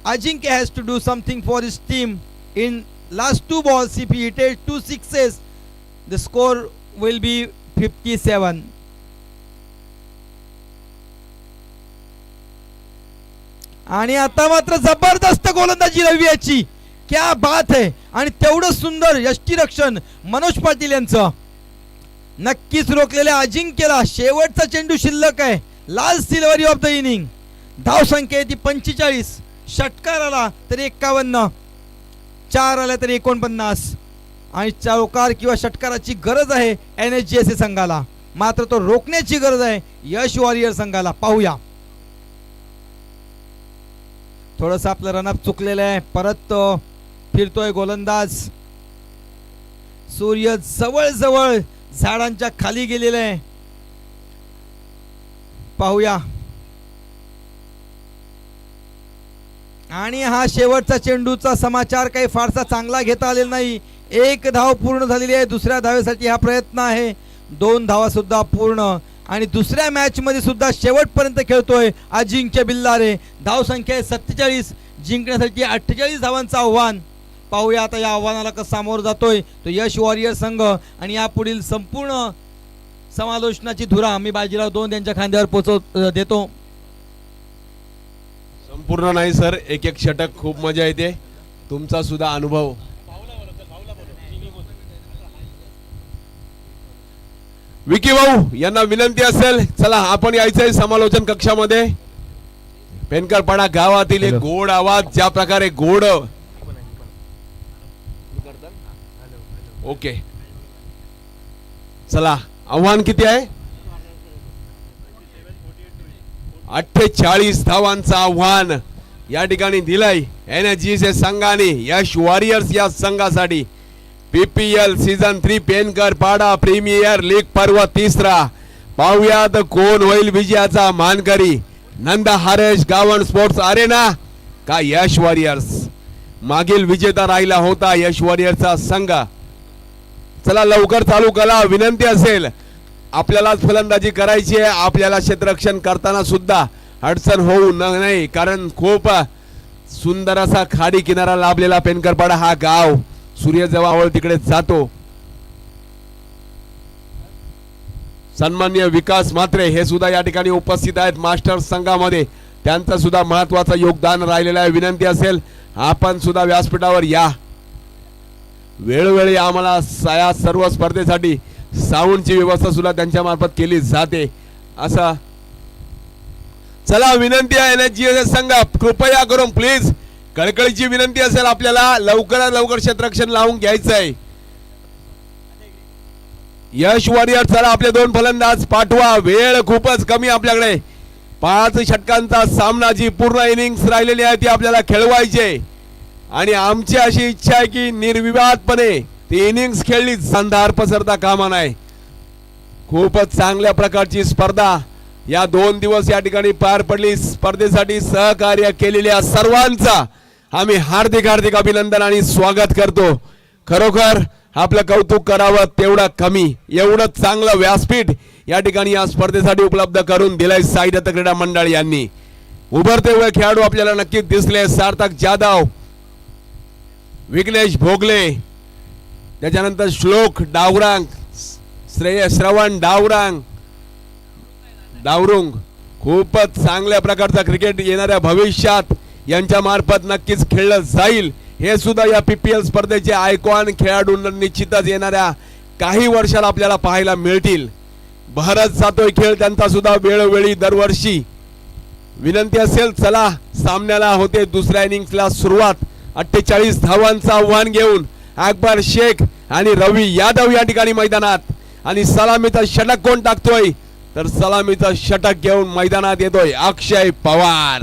Ajinkya has to do something for his team. In last 2 balls, if he hit 2 sixes, the score will be 57. आणि आता मात्र जबरदस्त गोलंदाजी रवियाची, क्या बात आहे. आणि तेवढं सुंदर यष्टीरक्षण मनोज पाटील यांचं. नक्कीच रोखलेल्या अजिंक्यला शेवटचा चेंडू शिल्लक आहे. Last silvery of the inning. धाव संख्या ती 45. षटकार आला तरी 51, 4 आल्या तरी 49. आणि चौकार किंवा षटकाराची गरज आहे NSGSA संघाला, मात्र तो रोखण्याची गरज आहे यश वॉरियर संघाला. पाहूया, थोडस आपलं रनअप चुकलेलं आहे. परत फिरतोय गोलंदाज. सूर्य जवळ जवळ झाडांच्या खाली गेलेला आहे. पाहूया, आणि हा शेवटचा चेंडूचा समाचार काही फारसा चांगला घेता आलेला नाही. 1 धाव पूर्ण झालेली आहे. दुसऱ्या धावेसाठी हा प्रयत्न आहे. 2 धावा सुद्धा पूर्ण. आणि दुसऱ्या मॅच मध्ये सुद्धा शेवटपर्यंत खेळतोय अजिंक्य बिल्लारे. धाव संख्या 47. जिंकण्यासाठी 48 धावांचं आव्हान. पाहूया आता या आव्हानाला कसं सामोरं जातोय तो यश वॉरियर संघ. आणि यापुढील संपूर्ण समालोचनाची धुरा मी बाजीराव दोन यांच्या खांद्यावर पोहोचव देतो. संपूर्ण नाही सर, एक एक षटक खूप मजा येते. तुमचा सुद्धा अनुभव. विकी भाऊ यांना विनंती असेल, चला आपण यायचंय समालोचन कक्षामध्ये. पेनकरपाडा गावातील एक गोड आवाज, ज्या प्रकारे गोड. ओके चला, आव्हान किती आहे? 48 धावांचं आव्हान या ठिकाणी दिलंय NSGSA संघाने यश वॉरियर्स या संघासाठी. PPL सीझन 3 पेनकरपाडा प्रीमियर लीग पर्व 3. पाहुयात कोण होईल विजयाचा मानकरी. नंदा हरेश गावण स्पोर्ट्स अरेना का यश वॉरियर्स? मागील विजेता राहिला होता यश वॉरियर्सचा संघ. चला लवकर चालू करा. विनंती असेल, आपल्याला फलंदाजी करायची आहे. आपल्याला क्षेत्ररक्षण करताना सुद्धा अडचण होऊ नये, कारण खूप सुंदर असा खाडी किनारा लाभलेला पेनकरपाडा हा गाव. सूर्य जवळ तिकडे जातो. सन्माननीय विकास म्हात्रे हे सुद्धा या ठिकाणी उपस्थित आहेत मास्टर्स संघामध्ये. त्यांचं सुद्धा महत्वाचं योगदान राहिलेलं आहे. विनंती असेल, आपण सुद्धा व्यासपीठावर या. वेळोवेळी आम्हाला या सर्व स्पर्धेसाठी साऊंडची व्यवस्था सुद्धा त्यांच्या मार्फत केली जाते. असा चला विनंती आहे NSGSA संघ, कृपया करून प्लीज, कळकळीची विनंती असेल आपल्याला, लवकरात लवकर क्षेत्ररक्षण लावून घ्यायचं आहे. यश वॉरियर चला आपले 2 फलंदाज पाठवा. वेळ खूपच कमी आपल्याकडे. 5 षटकांचा सामना, जी पूर्ण इनिंग्स राहिलेली आहे ती आपल्याला खेळवायची. आणि आमची अशी इच्छा आहे की निर्विवादपणे ती इनिंग्स खेळली, अंधार पसरता कामा नये. खूपच चांगल्या प्रकारची स्पर्धा या 2 दिवस या ठिकाणी पार पडली. स्पर्धेसाठी सहकार्य केलेल्या सर्वांचा आम्ही हार्दिक हार्दिक अभिनंदन आणि स्वागत करतो. खरोखर आपलं कौतुक करावं तेवढं कमी. एवढं चांगलं व्यासपीठ या ठिकाणी या स्पर्धेसाठी उपलब्ध करून दिलंय साई दत्त क्रीडा मंडळ यांनी. उभरते हुए खेळाडू आपल्याला नक्कीच दिसले. सार्थक जाधव, विघ्नेश भोगले, त्याच्यानंतर श्लोक डावरांग, श्रवण डावरुंग. खूपच चांगल्या प्रकारचा क्रिकेट येणाऱ्या भविष्यात यांच्या मार्फत नक्कीच खेळलं जाईल. हे सुद्धा या PPL स्पर्धेचे आयकॉन खेळाडू निश्चितच येणाऱ्या काही वर्षाला आपल्याला पाहायला मिळतील. बहरत जातोय खेळ त्यांचा सुद्धा वेळोवेळी दरवर्षी. विनंती असेल, चला सामन्याला होते दुसऱ्या इनिंग्सला सुरुवात. 48 धावांचं आव्हान घेऊन अकबर शेख आणि रवी यादव या ठिकाणी मैदानात. आणि सलामीचं षटक कोण टाकतोय? तर सलामीचं षटक घेऊन मैदानात येतोय अक्षय पवार.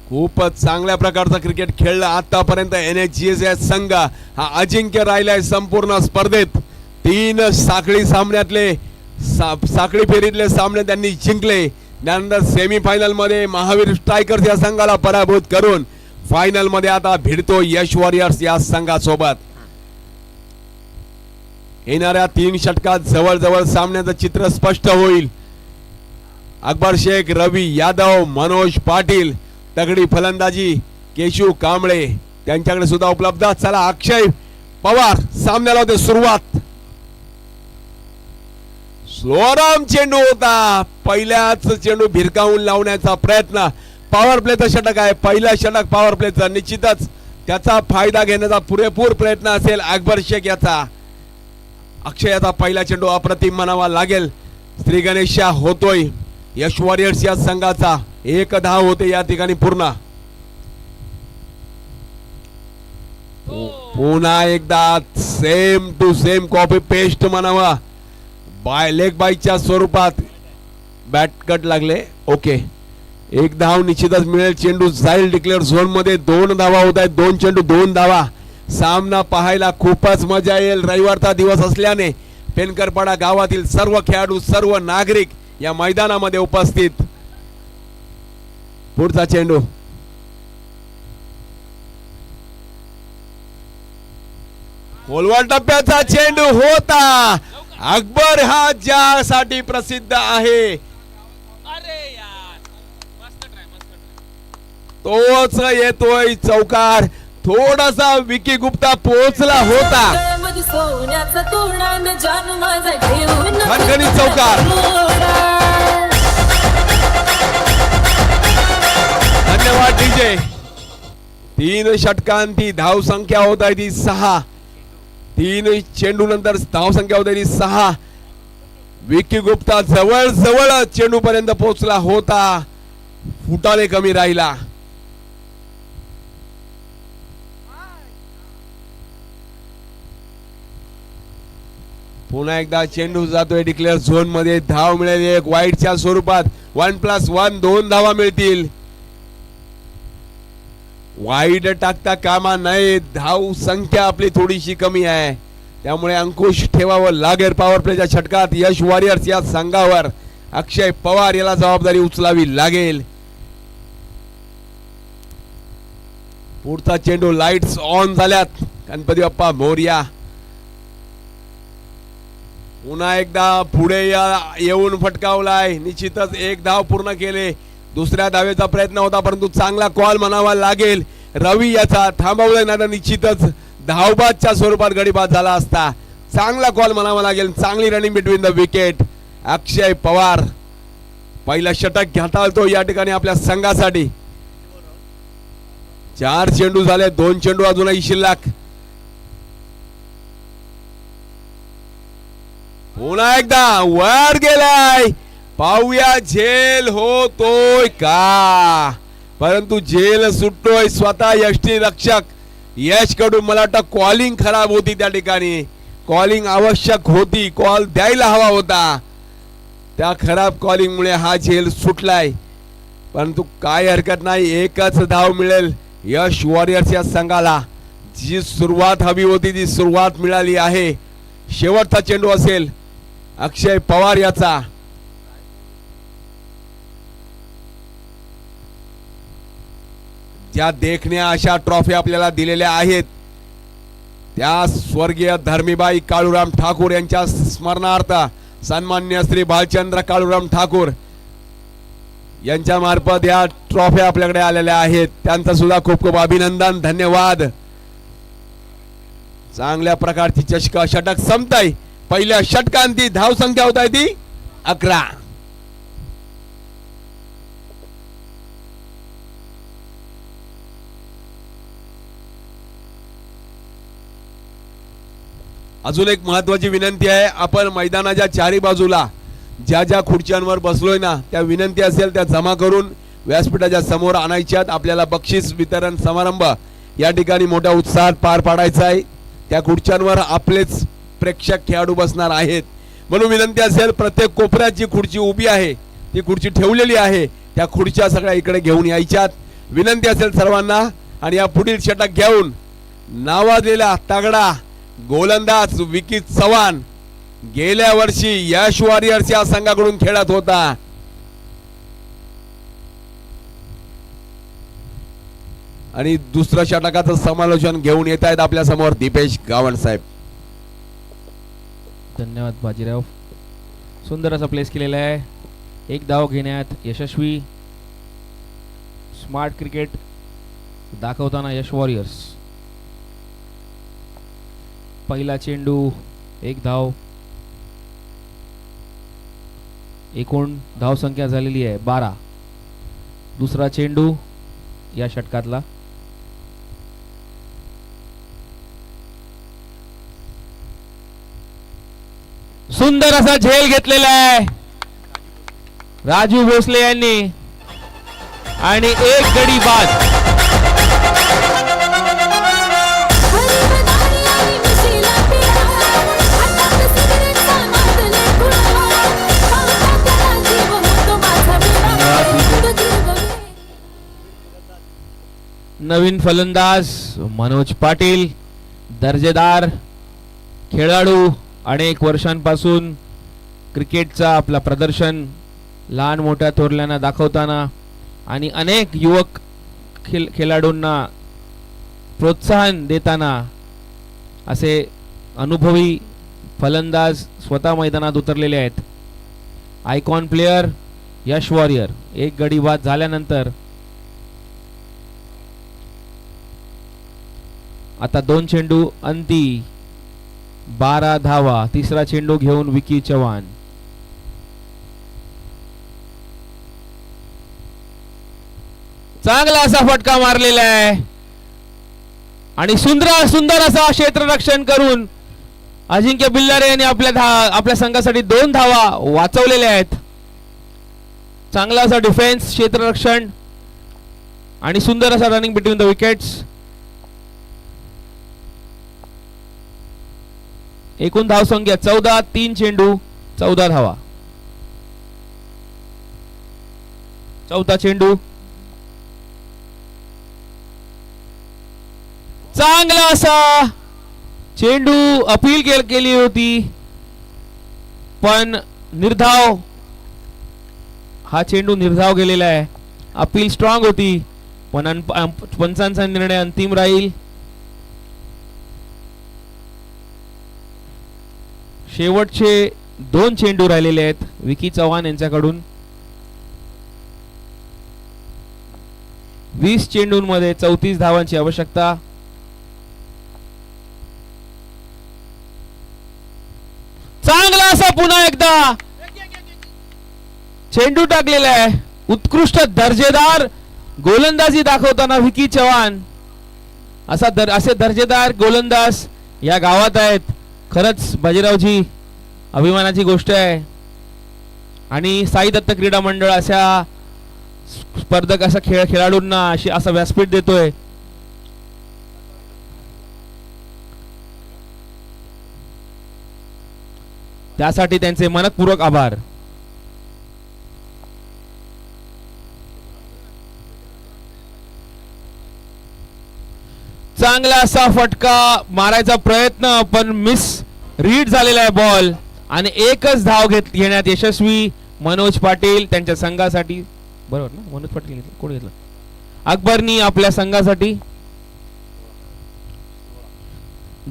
खूपच चांगल्या प्रकारचा क्रिकेट खेळला आतापर्यंत NSGSA संघ. हा अजिंक्य राहिलाय संपूर्ण स्पर्धेत. 3 साखळी सामन्यातले साखळी फेरीतले सामने त्यांनी जिंकले. त्यानंतर सेमीफायनल मध्ये महावीर स्ट्रायकर्स या संघाला पराभूत करून फायनल मध्ये आता भिडतो यश वॉरियर्स या संघासोबत. येणाऱ्या 3 षटकात जवळजवळ सामन्याचं चित्र स्पष्ट होईल. अकबर शेख, रवी यादव, मनोज पाटील, तगडी फलंदाजी केशू कांबळे त्यांच्याकडे सुद्धा उपलब्ध. चला अक्षय पवार सामन्याला होते सुरुवात. स्लोराम चेंडू होता. पहिल्याच चेंडू भिरकावून लावण्याचा प्रयत्न. पॉवर प्लेचं षटक आहे. पहिला षटक पॉवर प्लेचं. निश्चितच त्याचा फायदा घेण्याचा पुरेपूर प्रयत्न असेल अकबर शेख याचा. अक्षयाचा पहिला चेंडू अप्रतिम म्हणावा लागेल. श्री गणेशा होतोय यश वॉरियर्स या संघाचा. 1 धाव होते या ठिकाणी पूर्ण. पुन्हा एकदा same to same copy paste म्हणावा. लेग बाईच्या स्वरूपात बॅट कट लागले. ओके 1 धाव निश्चितच मिळेल. चेंडू जाईल डिक्लेअर झोन मध्ये. 2 धावा होत आहेत. 2 चेंडू 2 धावा. सामना पाहायला खूपच मजा येईल. रविवारचा दिवस असल्याने पेनकरपाडा गावातील सर्व खेळाडू सर्व नागरिक या मैदानामध्ये उपस्थित. पुढचा चेंडू खोलवार टप्प्याचा चेंडू होता. अकबर हा ज्यासाठी प्रसिद्ध आहे तोच येतोय चौकार. थोडासा विकी गुप्ता पोहोचला होता. खणखणीत चौकार. धन्यवाद डीजे. 3 षटकांती धाव संख्या होत आहे ती 6. 3 चेंडू नंतर धाव संख्या होत आहे ती 6. विकी गुप्ता जवळ जवळ चेंडू पर्यंत पोहोचला होता. फुटाने कमी राहिला. पुन्हा एकदा चेंडू जातोय डिक्लेअर झोन मध्ये. धाव मिळेल 1 वाईडच्या स्वरूपात. 1+1 2 धावा मिळतील. वाईड टाकता कामा नये. धाव संख्या आपली थोडीशी कमी आहे त्यामुळे अंकुश ठेवावं लागेल. पॉवर प्लेच्या षटकात यश वॉरियर्स या संघावर अक्षय पवार याला जबाबदारी उचलावी लागेल. पुढचा चेंडू लाईट्स ऑन झाल्यात. गणपती बाप्पा मोरया. पुन्हा एकदा पुढे येऊन फटकावलाय. निश्चितच 1 धाव पूर्ण केले. दुसऱ्या धावेचा प्रयत्न होता परंतु चांगला कॉल म्हणावा लागेल. रवी याचा थांबवलाय ना निश्चितच धावबादच्या स्वरूपात गडीबाद झाला असता. चांगला कॉल म्हणावा लागेल. चांगली रनिंग बिटवीन द विकेट. अक्षय पवार पहिला षटक घेता तो या ठिकाणी आपल्या संघासाठी. 4 चेंडू झाले. 2 चेंडू अजूनही शिल्लक. पुन्हा एकदा वर गेलाय. पाहूया झेल होतोय का. परंतु झेल सुटतोय स्वतः यष्टी रक्षक यश कडून. मला वाटतं कॉलिंग खराब होती त्या ठिकाणी. कॉलिंग आवश्यक होती. कॉल द्यायला हवा होता. त्या खराब कॉलिंग मुळे हा झेल सुटलाय. परंतु काय हरकत नाही. 1च धाव मिळेल यश वॉरियर्स या संघाला. जी सुरुवात हवी होती ती सुरुवात मिळाली आहे. शेवटचा चेंडू असेल अक्षय पवार याचा. ज्या देखण्या अशा ट्रॉफी आपल्याला दिलेल्या आहेत त्या स्वर्गीय धर्मीबाई काळूराम ठाकूर यांच्या स्मरणार्थ सन्माननीय श्री भालचंद्र काळूराम ठाकूर यांच्या मार्फत या ट्रॉफी आपल्याकडे आलेल्या आहेत. त्यांचा सुद्धा खूप खूप अभिनंदन. धन्यवाद. चांगल्या प्रकारची चषक षटक संपताय. पहिल्या षटकांती धाव संख्या होत आहे ती 11. अजून एक महत्वाची विनंती आहे. आपण मैदानाच्या चारी बाजूला ज्या ज्या खुर्च्यांवर बसलोय ना त्या विनंती असेल त्या जमा करून व्यासपीठाच्या समोर आणायच्यात. आपल्याला बक्षीस वितरण समारंभ या ठिकाणी मोठ्या उत्साहात पार पाडायचा आहे. त्या खुर्च्यांवर आपलेच प्रेक्षक खेळाडू बसणार आहेत म्हणून विनंती असेल प्रत्येक कोपऱ्यात जी खुर्ची उभी आहे ती खुर्ची ठेवलेली आहे त्या खुर्च्या सगळ्या इकडे घेऊन यायच्यात. विनंती असेल सर्वांना. आणि या पुढील षटक घेऊन नावाजलेला तगडा गोलंदाज विकी चव्हाण गेल्या वर्षी यश वॉरियर्स या संघाकडून खेळत होता. आणि दुसऱ्या षटकाचं समालोचन घेऊन येत आहेत आपल्या समोर दीपेश गावण साहेब. धन्यवाद बाजीराव. सुंदर असा प्लेस केलेला आहे. 1 धाव घेण्यात यशस्वी. स्मार्ट क्रिकेट दाखवताना यश वॉरियर्स. पहिला चेंडू 1 धाव. एकूण धाव संख्या झालेली आहे 12. दुसरा चेंडू या षटकातला. सुंदर असा झेल घेतलेला आहे राजू भोसले यांनी आणि एक गडी बाद. नवीन फलंदाज मनोज पाटील, दर्जेदार खेळाडू, अनेक वर्षांपासून क्रिकेटचा आपला प्रदर्शन लहान मोठ्या थोरल्यांना दाखवताना आणि अनेक युवक खेळाडूंना प्रोत्साहन देताना असे अनुभवी फलंदाज स्वतः मैदानात उतरलेले आहेत. आयकॉन प्लेयर यश वॉरियर. एक गडी बाद झाल्यानंतर आता 2 चेंडू अंती 12 धावा. तिसरा चेंडू घेऊन विकी चव्हाण. चांगला असा फटका मारलेला आहे आणि सुंदर असा क्षेत्ररक्षण करून अजिंक्य बिल्लारे यांनी आपल्या संघासाठी 2 धावा वाचवलेल्या आहेत. चांगला असा डिफेन्स, क्षेत्ररक्षण आणि सुंदर असा रनिंग बिटवीन द विकेट्स. एकूण धाव संख्या 14. 3 चेंडू 14 धावा. चौथा चेंडू चांगला असा चेंडू अपील केली होती पण निर्धाव. हा चेंडू निर्धाव गेलेला आहे. अपील स्ट्रॉंग होती पण पंचांचा निर्णय अंतिम राहील. शेवटचे 2 चेंडू राहिलेले आहेत विकी चव्हाण यांच्याकडून. 20 चेंडूंमध्ये 34 धावांची आवश्यकता. चांगला असा पुन्हा एकदा चेंडू टाकलेला आहे. उत्कृष्ट दर्जेदार गोलंदाजी दाखवताना विकी चव्हाण. असे दर्जेदार गोलंदाज या गावात आहेत. खरंच बाजीरावजी अभिमानाची गोष्ट आहे. आणि साई दत्त क्रीडा मंडळ अशा स्पर्धक अशा खेळाडूंना असं व्यासपीठ देतोय. त्यासाठी त्यांचे मनपूर्वक आभार. चांगला असा फटका मारायचा प्रयत्न पण मिस रीड झालेला आहे बॉल आणि एकच धाव घेण्यात यशस्वी मनोज पाटील त्यांच्या संघासाठी. बरोबर ना? मनोज पाटील घेतलं. कोण घेतलं? अकबरनी आपल्या संघासाठी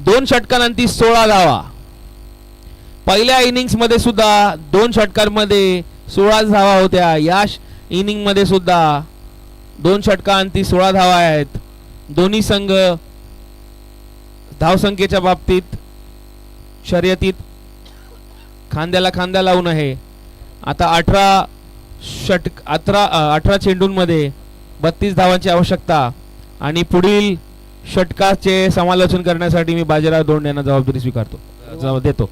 2 षटकांनंतर 16 धावा. पहिल्या इनिंग्स मध्ये सुद्धा 2 षटकांमध्ये 16 धावा होत्या. या इनिंग मध्ये सुद्धा 2 षटकांनंतर 16 धावा आहेत. दोन्ही संघ धावसंख्येच्या बाबतीत शर्यतीत खांद्याला खांदा लावून आहे. आता 18 चेंडूंमध्ये 32 धावांची आवश्यकता आणि पुढील षटकाचे समालोचन करण्यासाठी मी बाजीराव दोंड यांना जबाबदारी देतो.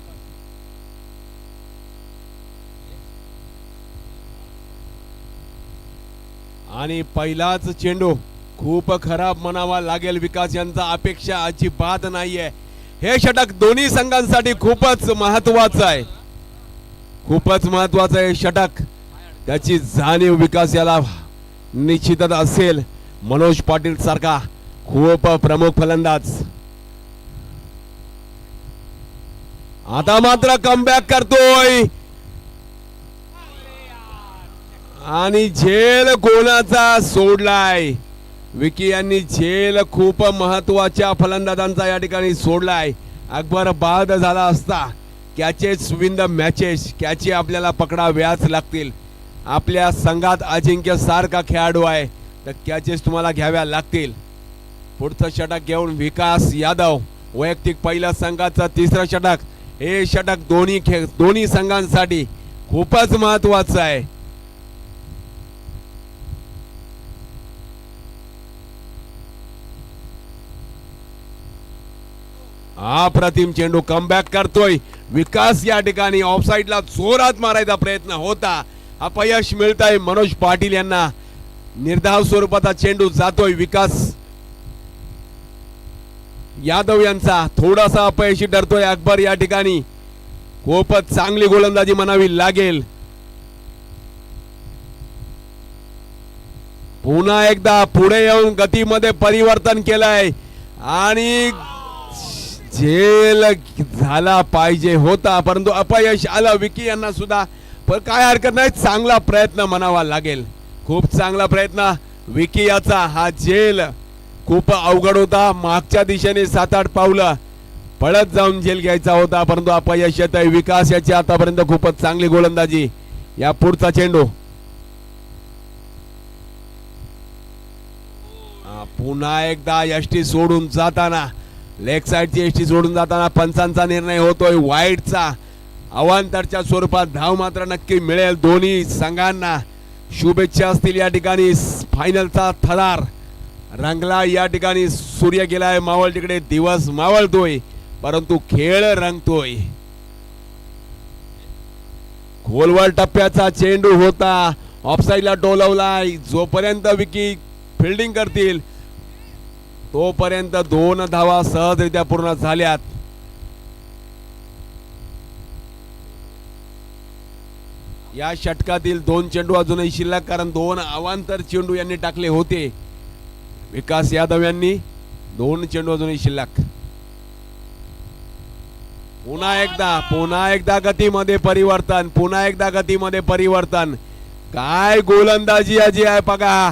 आणि पहिलाच चेंडू खूप खराब म्हणावा लागेल. विकास यांचा अपेक्षा अजिबात नाहीये. हे षटक दोन्ही संघांसाठी खूपच महत्वाचं आहे. खूपच महत्वाचं आहे षटक. त्याची जाणीव विकास याला निश्चितच असेल. मनोज पाटील सारखा खूप प्रमुख फलंदाज आता मात्र कमबॅक करतोय आणि झेल कोणाचा सोडलाय. विकी यांनी झेल खूप महत्वाच्या फलंदाजांचा या ठिकाणी सोडलाय. अकबर बाद झाला असता. Catches win the matches. कॅचे आपल्याला पकडाव्याच लागतील. आपल्या संघात अजिंक्य सारखा खेळाडू आहे तर कॅचेस तुम्हाला घ्याव्या लागतील. पुढचं षटक घेऊन विकास यादव वैयक्तिक पहिल्या संघाचं तिसरं षटक. हे षटक दोन्ही संघांसाठी खूपच महत्वाचं आहे. अप्रतिम चेंडू कमबॅक करतोय विकास. या ठिकाणी ऑफसाईडला जोरात मारायचा प्रयत्न होता, अपयश मिळत आहे मनोज पाटील यांना. निर्धाव स्वरूपाचा चेंडू जातोय विकास यादव यांचा. थोडासा अपयशी ठरतोय अकबर या ठिकाणी. खूपच चांगली गोलंदाजी म्हणावी लागेल. पुन्हा एकदा पुढे येऊन गतीमध्ये परिवर्तन केलंय आणि झेल झाला पाहिजे होता, परंतु अपयश आलं विकी यांना सुद्धा. पण काय हरकत नाही, चांगला प्रयत्न म्हणावा लागेल. खूप चांगला प्रयत्न विकी याचा. हा झेल खूप अवघड होता. मागच्या दिशेने 7-8 पावलं पळत जाऊन झेल घ्यायचा होता, परंतु अपयश येत आहे. विकास याची आतापर्यंत खूपच चांगली गोलंदाजी. या पुढचा चेंडू पुन्हा एकदा एसटी सोडून जाताना, लेग साइडची एसटी सोडून जाताना पंचांचा निर्णय होतोय वाईडचा. अवांतरच्या स्वरूपात धाव मात्र नक्की मिळेल. दोन्ही संघांना शुभेच्छा असतील. या ठिकाणी फायनलचा थरार रंगला. या ठिकाणी सूर्य गेलाय मावळ, तिकडे दिवस मावळतोय, परंतु खेळ रंगतोय. खोलवर टप्प्याचा चेंडू होता, ऑफसाईडला टोलवलाय. जोपर्यंत विकी फिल्डिंग करतील तोपर्यंत 2 धावा सहजरित्या पूर्ण झाल्यात. या षटकातील 2 चेंडू अजूनही शिल्लक, कारण 2 अवांतर चेंडू यांनी टाकले होते विकास यादव यांनी. 2 चेंडू अजूनही शिल्लक. पुन्हा एकदा गतीमध्ये परिवर्तन. पुन्हा एकदा गतीमध्ये परिवर्तन. काय गोलंदाजी जी आहे बघा.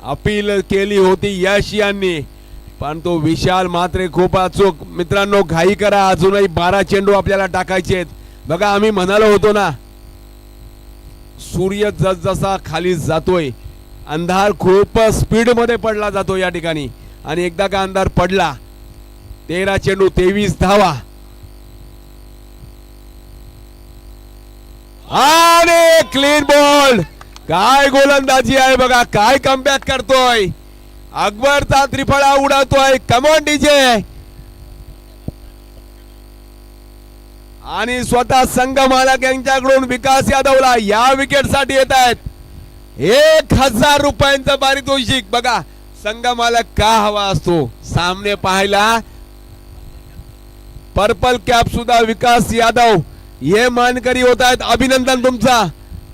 अपील केली होती यश यांनी, पण तो विशाल मात्रे खूप अचूक. मित्रांनो घाई करा, अजूनही 12 चेंडू आपल्याला टाकायचे आहेत. बघा आम्ही म्हणालो होतो ना, सूर्य जसजसा खाली जातोय अंधार खूप स्पीड मध्ये पडला जातो या ठिकाणी. आणि एकदा का अंधार पडला, 13 चेंडू 23 धावा. आणि क्लीन बॉल. काय गोलंदाजी आहे बघा, काय कमबॅक करतोय अकबरचा. त्रिफळा उडवतोय. Come on DJ. आणि स्वतः संघ मालक यांच्याकडून विकास यादवला या विकेट साठी येत आहेत 1000 रुपयांचं पारितोषिक. बघा संघ मालक का हवा असतो सामने पाहायला. पर्पल कॅप सुद्धा विकास यादव हे मानकरी होत आहेत. अभिनंदन तुमचा.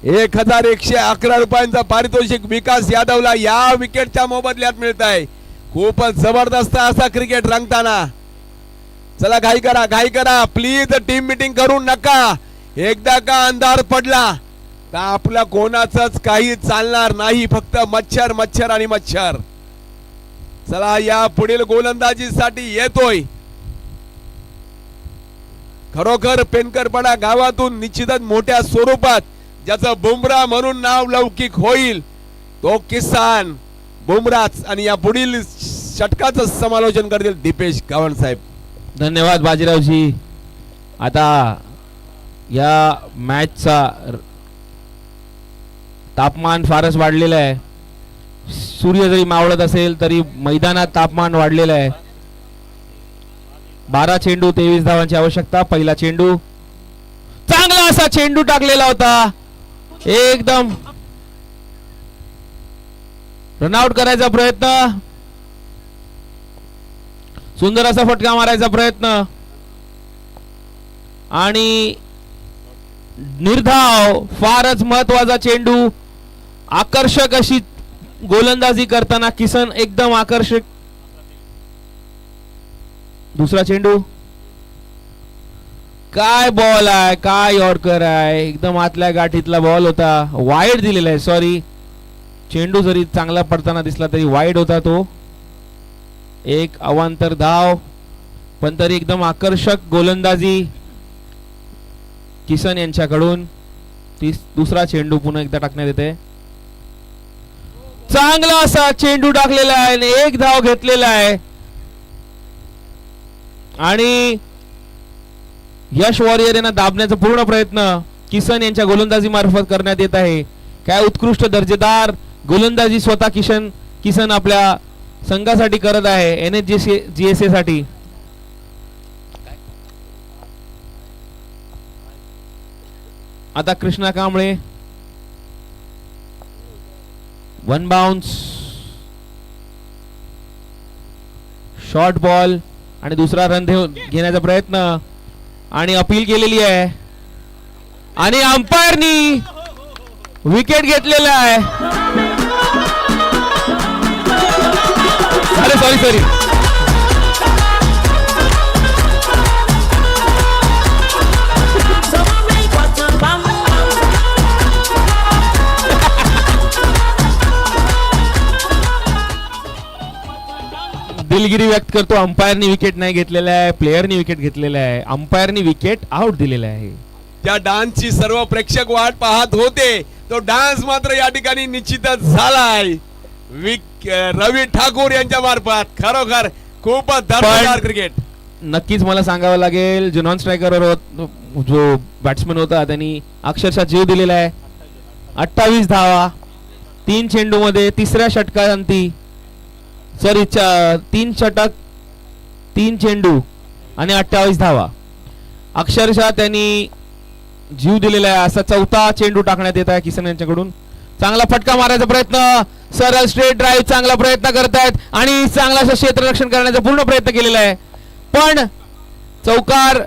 1111 रुपयांचा पारितोषिक विकास यादवला या विकेटच्या मोबदल्यात मिळत आहे. खूपच जबरदस्त असा क्रिकेट रंगताना. चला घाई करा प्लीज. टीम मीटिंग करू नका. एकदा का अंधार पडला तर आपल्या कोणाचंच काही चालणार नाही, फक्त मच्छर मच्छर आणि मच्छर. चला या पुढील गोलंदाजीसाठी येतोय खरोखर पेनकरपडा गावातून निश्चितच मोठ्या स्वरूपात ज्याचं बुमरा म्हणून नाव लौकिक होईल तो किसान बुमराच. आणि या पुढील षटकाचं समालोचन करतील दीपेश गावण साहेब. धन्यवाद बाजीरावजी. आता या मॅचचा तापमान फारच वाढलेलं आहे. सूर्य जरी मावळत असेल तरी मैदानात तापमान वाढलेलं आहे. 12 चेंडू 23 धावांची आवश्यकता. पहिला चेंडू चांगला असा चेंडू टाकलेला होता. एकदम रनआउट करायचा प्रयत्न. सुंदर असा फटका मारायचा प्रयत्न आणि निर्धाव. फारच महत्वाचा चेंडू. आकर्षक अशी गोलंदाजी करताना किसन एकदम आकर्षक. दुसरा चेंडू. काय बॉल आहे, काय यॉर्कर आहे. एकदम आतल्या गाठीतला बॉल होता. वाईड दिलेला आहे. सॉरी, चेंडू जरी चांगला पडताना दिसला तरी वाईड होता तो. एक अवांतर धाव, पण तरी एकदम आकर्षक गोलंदाजी किसन यांच्याकडून. दुसरा चेंडू पुन्हा एकदा टाकण्यात येते. चांगला असा चेंडू टाकलेला आहे आणि एक धाव घेतलेला आहे आणि यश वॉरियर यांना दाबण्याचा पूर्ण प्रयत्न किसन यांच्या गोलंदाजी मार्फत करण्यात येत आहे. काय उत्कृष्ट दर्जेदार गोलंदाजी स्वतः किसन आपल्या संघासाठी करत आहे NHGSA साठी. आता Krishna Kamble one bounce short ball आणि दुसरा रन घेण्याचा प्रयत्न आणि अपील केलेली आहे आणि अंपायरनी विकेट घेतलेला आहे. सॉरी दिलगिरी व्यक्त करतो. अंपायरनी विकेट नाही घेतलेला आहे, प्लेयरनी विकेट घेतलेला आहे, अंपायरनी विकेट आउट दिलेला आहे. त्या डान्सची सर्व प्रेक्षक वाट पाहत होते, तो डान्स मात्र या ठिकाणी निश्चितच झालाय रवी ठाकूर यांच्या मार्फत. खरोखर खूपच दर्जेदार क्रिकेट. नक्कीच मला सांगावं लागेल जो नॉन स्ट्रायकर जो बॅट्समन होता त्यांनी अक्षरशः जीव दिलेला आहे. 28 धावा 3 चेंडू मध्ये तिसऱ्या षटकांती सॉरी 3 षटक 3 चेंडू आणि 28 धावा अक्षरशः त्यांनी जीव दिलेला आहे. असा चौथा चेंडू टाकण्यात येत आहे किसन यांच्याकडून. चांगला फटका मारायचा प्रयत्न, सरळ स्ट्रेट ड्राईव्ह चांगला प्रयत्न करतायत आणि चांगला असं क्षेत्ररक्षण करण्याचा पूर्ण प्रयत्न केलेला आहे पण चौकार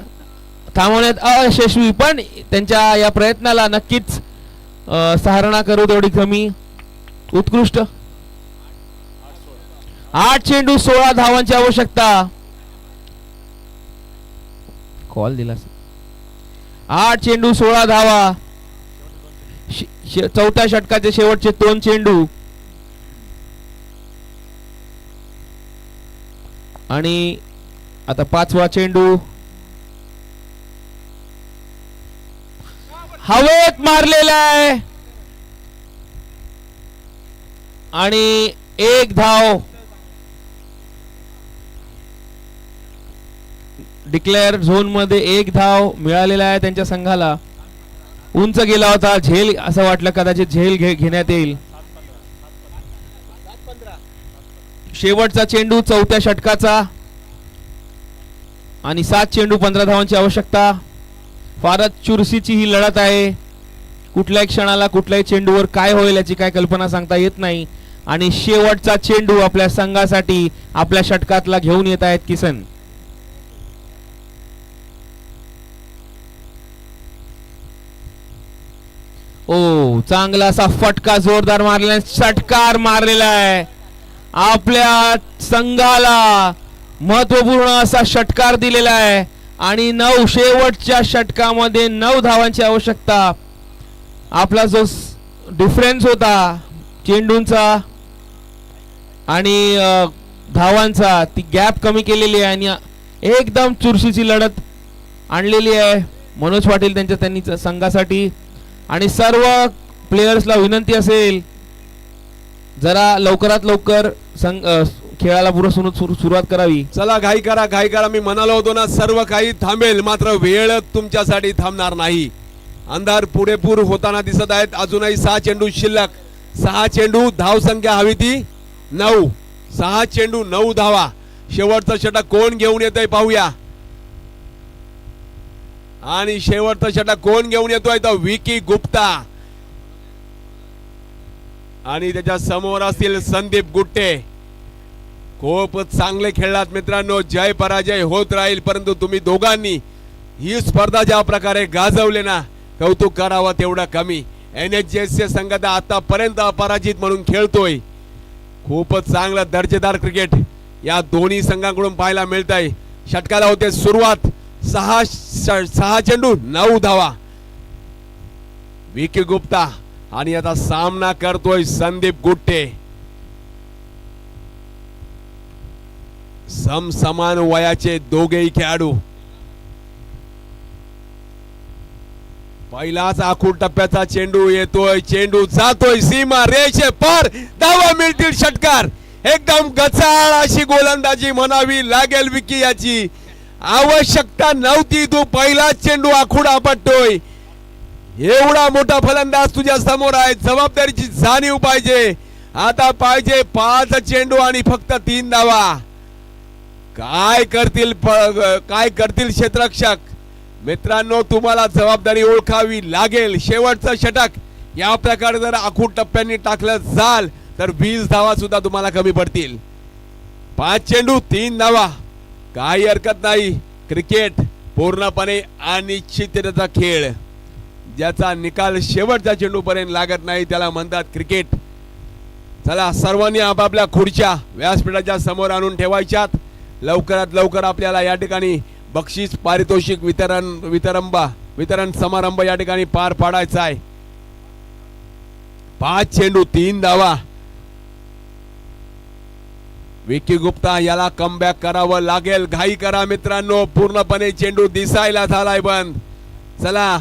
थांबवण्यात अयशस्वी. पण त्यांच्या या प्रयत्नाला नक्कीच सराहना करू तेवढी कमी. उत्कृष्ट 8 चेंडू 16 धावांची आवश्यकता. कॉल दिला 8 चेंडू 16 धावा. चौथ्या षटकाचे शेवटचे 2 चेंडू आणि आता 5वा चेंडू हवेत मारलेला आहे आणि 1 धाव डिक्लेअर झोन मध्ये 1 धाव मिळालेला आहे त्यांच्या संघाला. उंच गेला होता, झेल असं वाटलं कदाचित झेल घेण्यात येईल. शेवटचा चेंडू चौथ्या षटकाचा आणि 7 चेंडू 15 धावांची आवश्यकता. फारच चुरशीची ही लढत आहे. कुठल्याही क्षणाला कुठल्याही चेंडूवर काय होईल याची काय कल्पना सांगता येत नाही आणि शेवटचा चेंडू आपल्या संघासाठी आपल्या षटकातला घेऊन येत आहेत किसन. चांगला असा फटका जोरदार मारलेला, षटकार मारलेला आहे. आपल्या संघाला महत्वपूर्ण असा षटकार दिलेला आहे आणि 9 शेवटच्या षटकामध्ये 9 धावांची आवश्यकता. आपला जो डिफरन्स होता चेंडूंचा आणि धावांचा ती गॅप कमी केलेली आहे आणि एकदम चुरशीची लढत आणलेली आहे मनोज पाटील त्यांनी संघासाठी. आणि सर्व प्लेयर्सला विनंती असेल जरा लवकरात लवकर खेळाला सुरुवात करावी. चला घाई करा. मी म्हणालो होतो ना सर्व काही थांबेल मात्र वेळ तुमच्यासाठी थांबणार नाही. अंधार पुरेपूर होताना दिसत आहेत. अजूनही 6 चेंडू शिल्लक. 6 चेंडू धाव संख्या हवी ती 9. 6 चेंडू 9 धावा. शेवटचं षटक कोण घेऊन येतंय पाहूया. आणि शेवटचं षटक कोण घेऊन येतोय तर विकी गुप्ता आणि त्याच्या समोर असतील संदीप गुट्टे. खूप चांगले खेळलात मित्रांनो. जय पराजय होत राहील परंतु तुम्ही दोघांनी ही स्पर्धा ज्या प्रकारे गाजवले ना कौतुक करावं तेवढं कमी. NHGSA संघ आतापर्यंत अपराजित म्हणून खेळतोय. खूपच चांगलं दर्जेदार क्रिकेट या दोन्ही संघांकडून पाहायला मिळत आहे. षटकाला होते सुरुवात. 6 चेंडू 9 धावा. विकी गुप्ता आणि आता सामना करतोय संदीप गुट्टे. समसमान वयाचे दोघेही खेळाडू. पहिलाच आखूड टप्प्याचा चेंडू येतोय, चेंडू जातोय सीमा रेषे पार, धावा मिळतील षटकार. एकदम गचाळ अशी गोलंदाजी म्हणावी लागेल विकी, याची आवश्यकता नव्हती. तू पहिलाच चेंडू आखूड आपटतोय, एवढा मोठा फलंदाज तुझ्या समोर आहे, जबाबदारीची जाणीव पाहिजे. आता पाहिजे 5 चेंडू आणि फक्त 3 धावा. काय करतील क्षेत्ररक्षक मित्रांनो, तुम्हाला जबाबदारी ओळखावी लागेल. शेवटचं षटक या प्रकारे जर आखूड टप्प्यांनी टाकलं जाल तर 20 धावा सुद्धा तुम्हाला कमी पडतील. 5 चेंडू 3 धावा, काही हरकत नाही. क्रिकेट पूर्णपणे अनिश्चिततेचा खेळ, ज्याचा निकाल शेवटच्या चेंडू पर्यंत लागत नाही त्याला म्हणतात क्रिकेट. चला, सर्वांनी आपापल्या खुर्च्या व्यासपीठाच्या समोर आणून ठेवायच्यात. लवकरात लवकर आपल्याला या ठिकाणी बक्षीस पारितोषिक वितरण समारंभ या ठिकाणी पार पाडायचा आहे. 5 चेंडू 3 धावा. विकी गुप्ता याला कमबॅक करावं लागेल. घाई करा मित्रांनो, पूर्णपणे चेंडू दिसायला झालाय बंद. चला,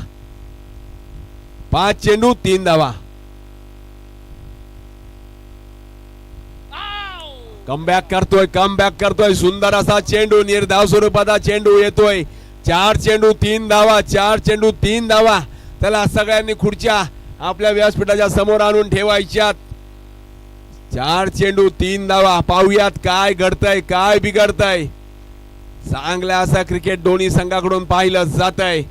5 चेंडू 3 धावा. कमबॅक करतोय सुंदर असा चेंडू, निर्धाव स्वरूपाचा चेंडू येतोय. 4 चेंडू 3 धावा, 4 चेंडू 3 धावा. चला, सगळ्यांनी खुर्च्या आपल्या व्यासपीठाच्या समोर आणून ठेवायच्यात. 4 चेंडू 3 धावा. पाहूयात काय घडतंय, काय बिघडतंय. चांगला असा क्रिकेट दोन्ही संघाकडून पाहिलं जात आहे.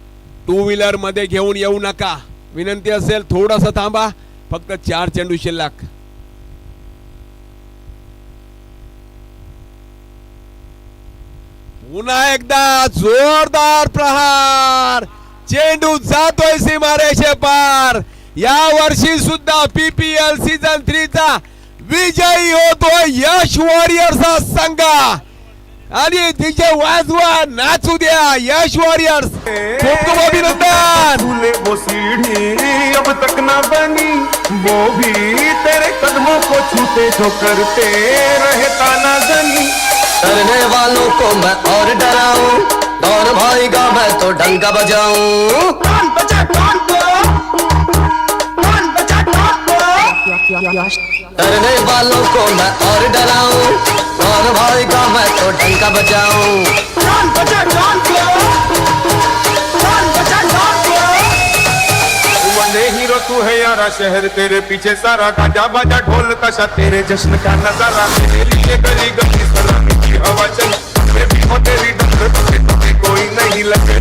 2 व्हीलर मध्ये घेऊन येऊ नका, विनंती असेल थोडस थांबा. फक्त 4 चेंडू शिल्लक. पुन्हा एकदा जोरदार प्रहार, चेंडू जातोय सीमारेषे पार. या वर्षी सुद्धा PPL सीझन 3 चा विजयी होतोय यश वॉरियर्सचा संघ. आणि तिचे वाजवा, नाचू द्या यश वॉरियर्स. खूप खूप अभिनंदन. झूले वो सीढ़ी अब तक ना बनी, वो भी तेरे कदमों को छूते जो करते रहता ना जनी. डरने वालों को मैं और डराऊं, डॉन भाई का मैं तो डंका बजाऊं. कौन बचा कौन को, कौन बचा कौन को. डरने वालों को मैं और डराऊं, डॉन भाई का मैं तो डंका बजाऊं. कौन बचा कौन को, कौन बचा कौन को. वंदे हीरो तू है यारा, शहर तेरे पीछे सारा, गाजा बाजा ढोल ताशा तेरे जश्न का नजारा. तेरी ये गली गली सलामी की हवा चल, मैं भी हो तेरी डर, कोई नहीं लगे.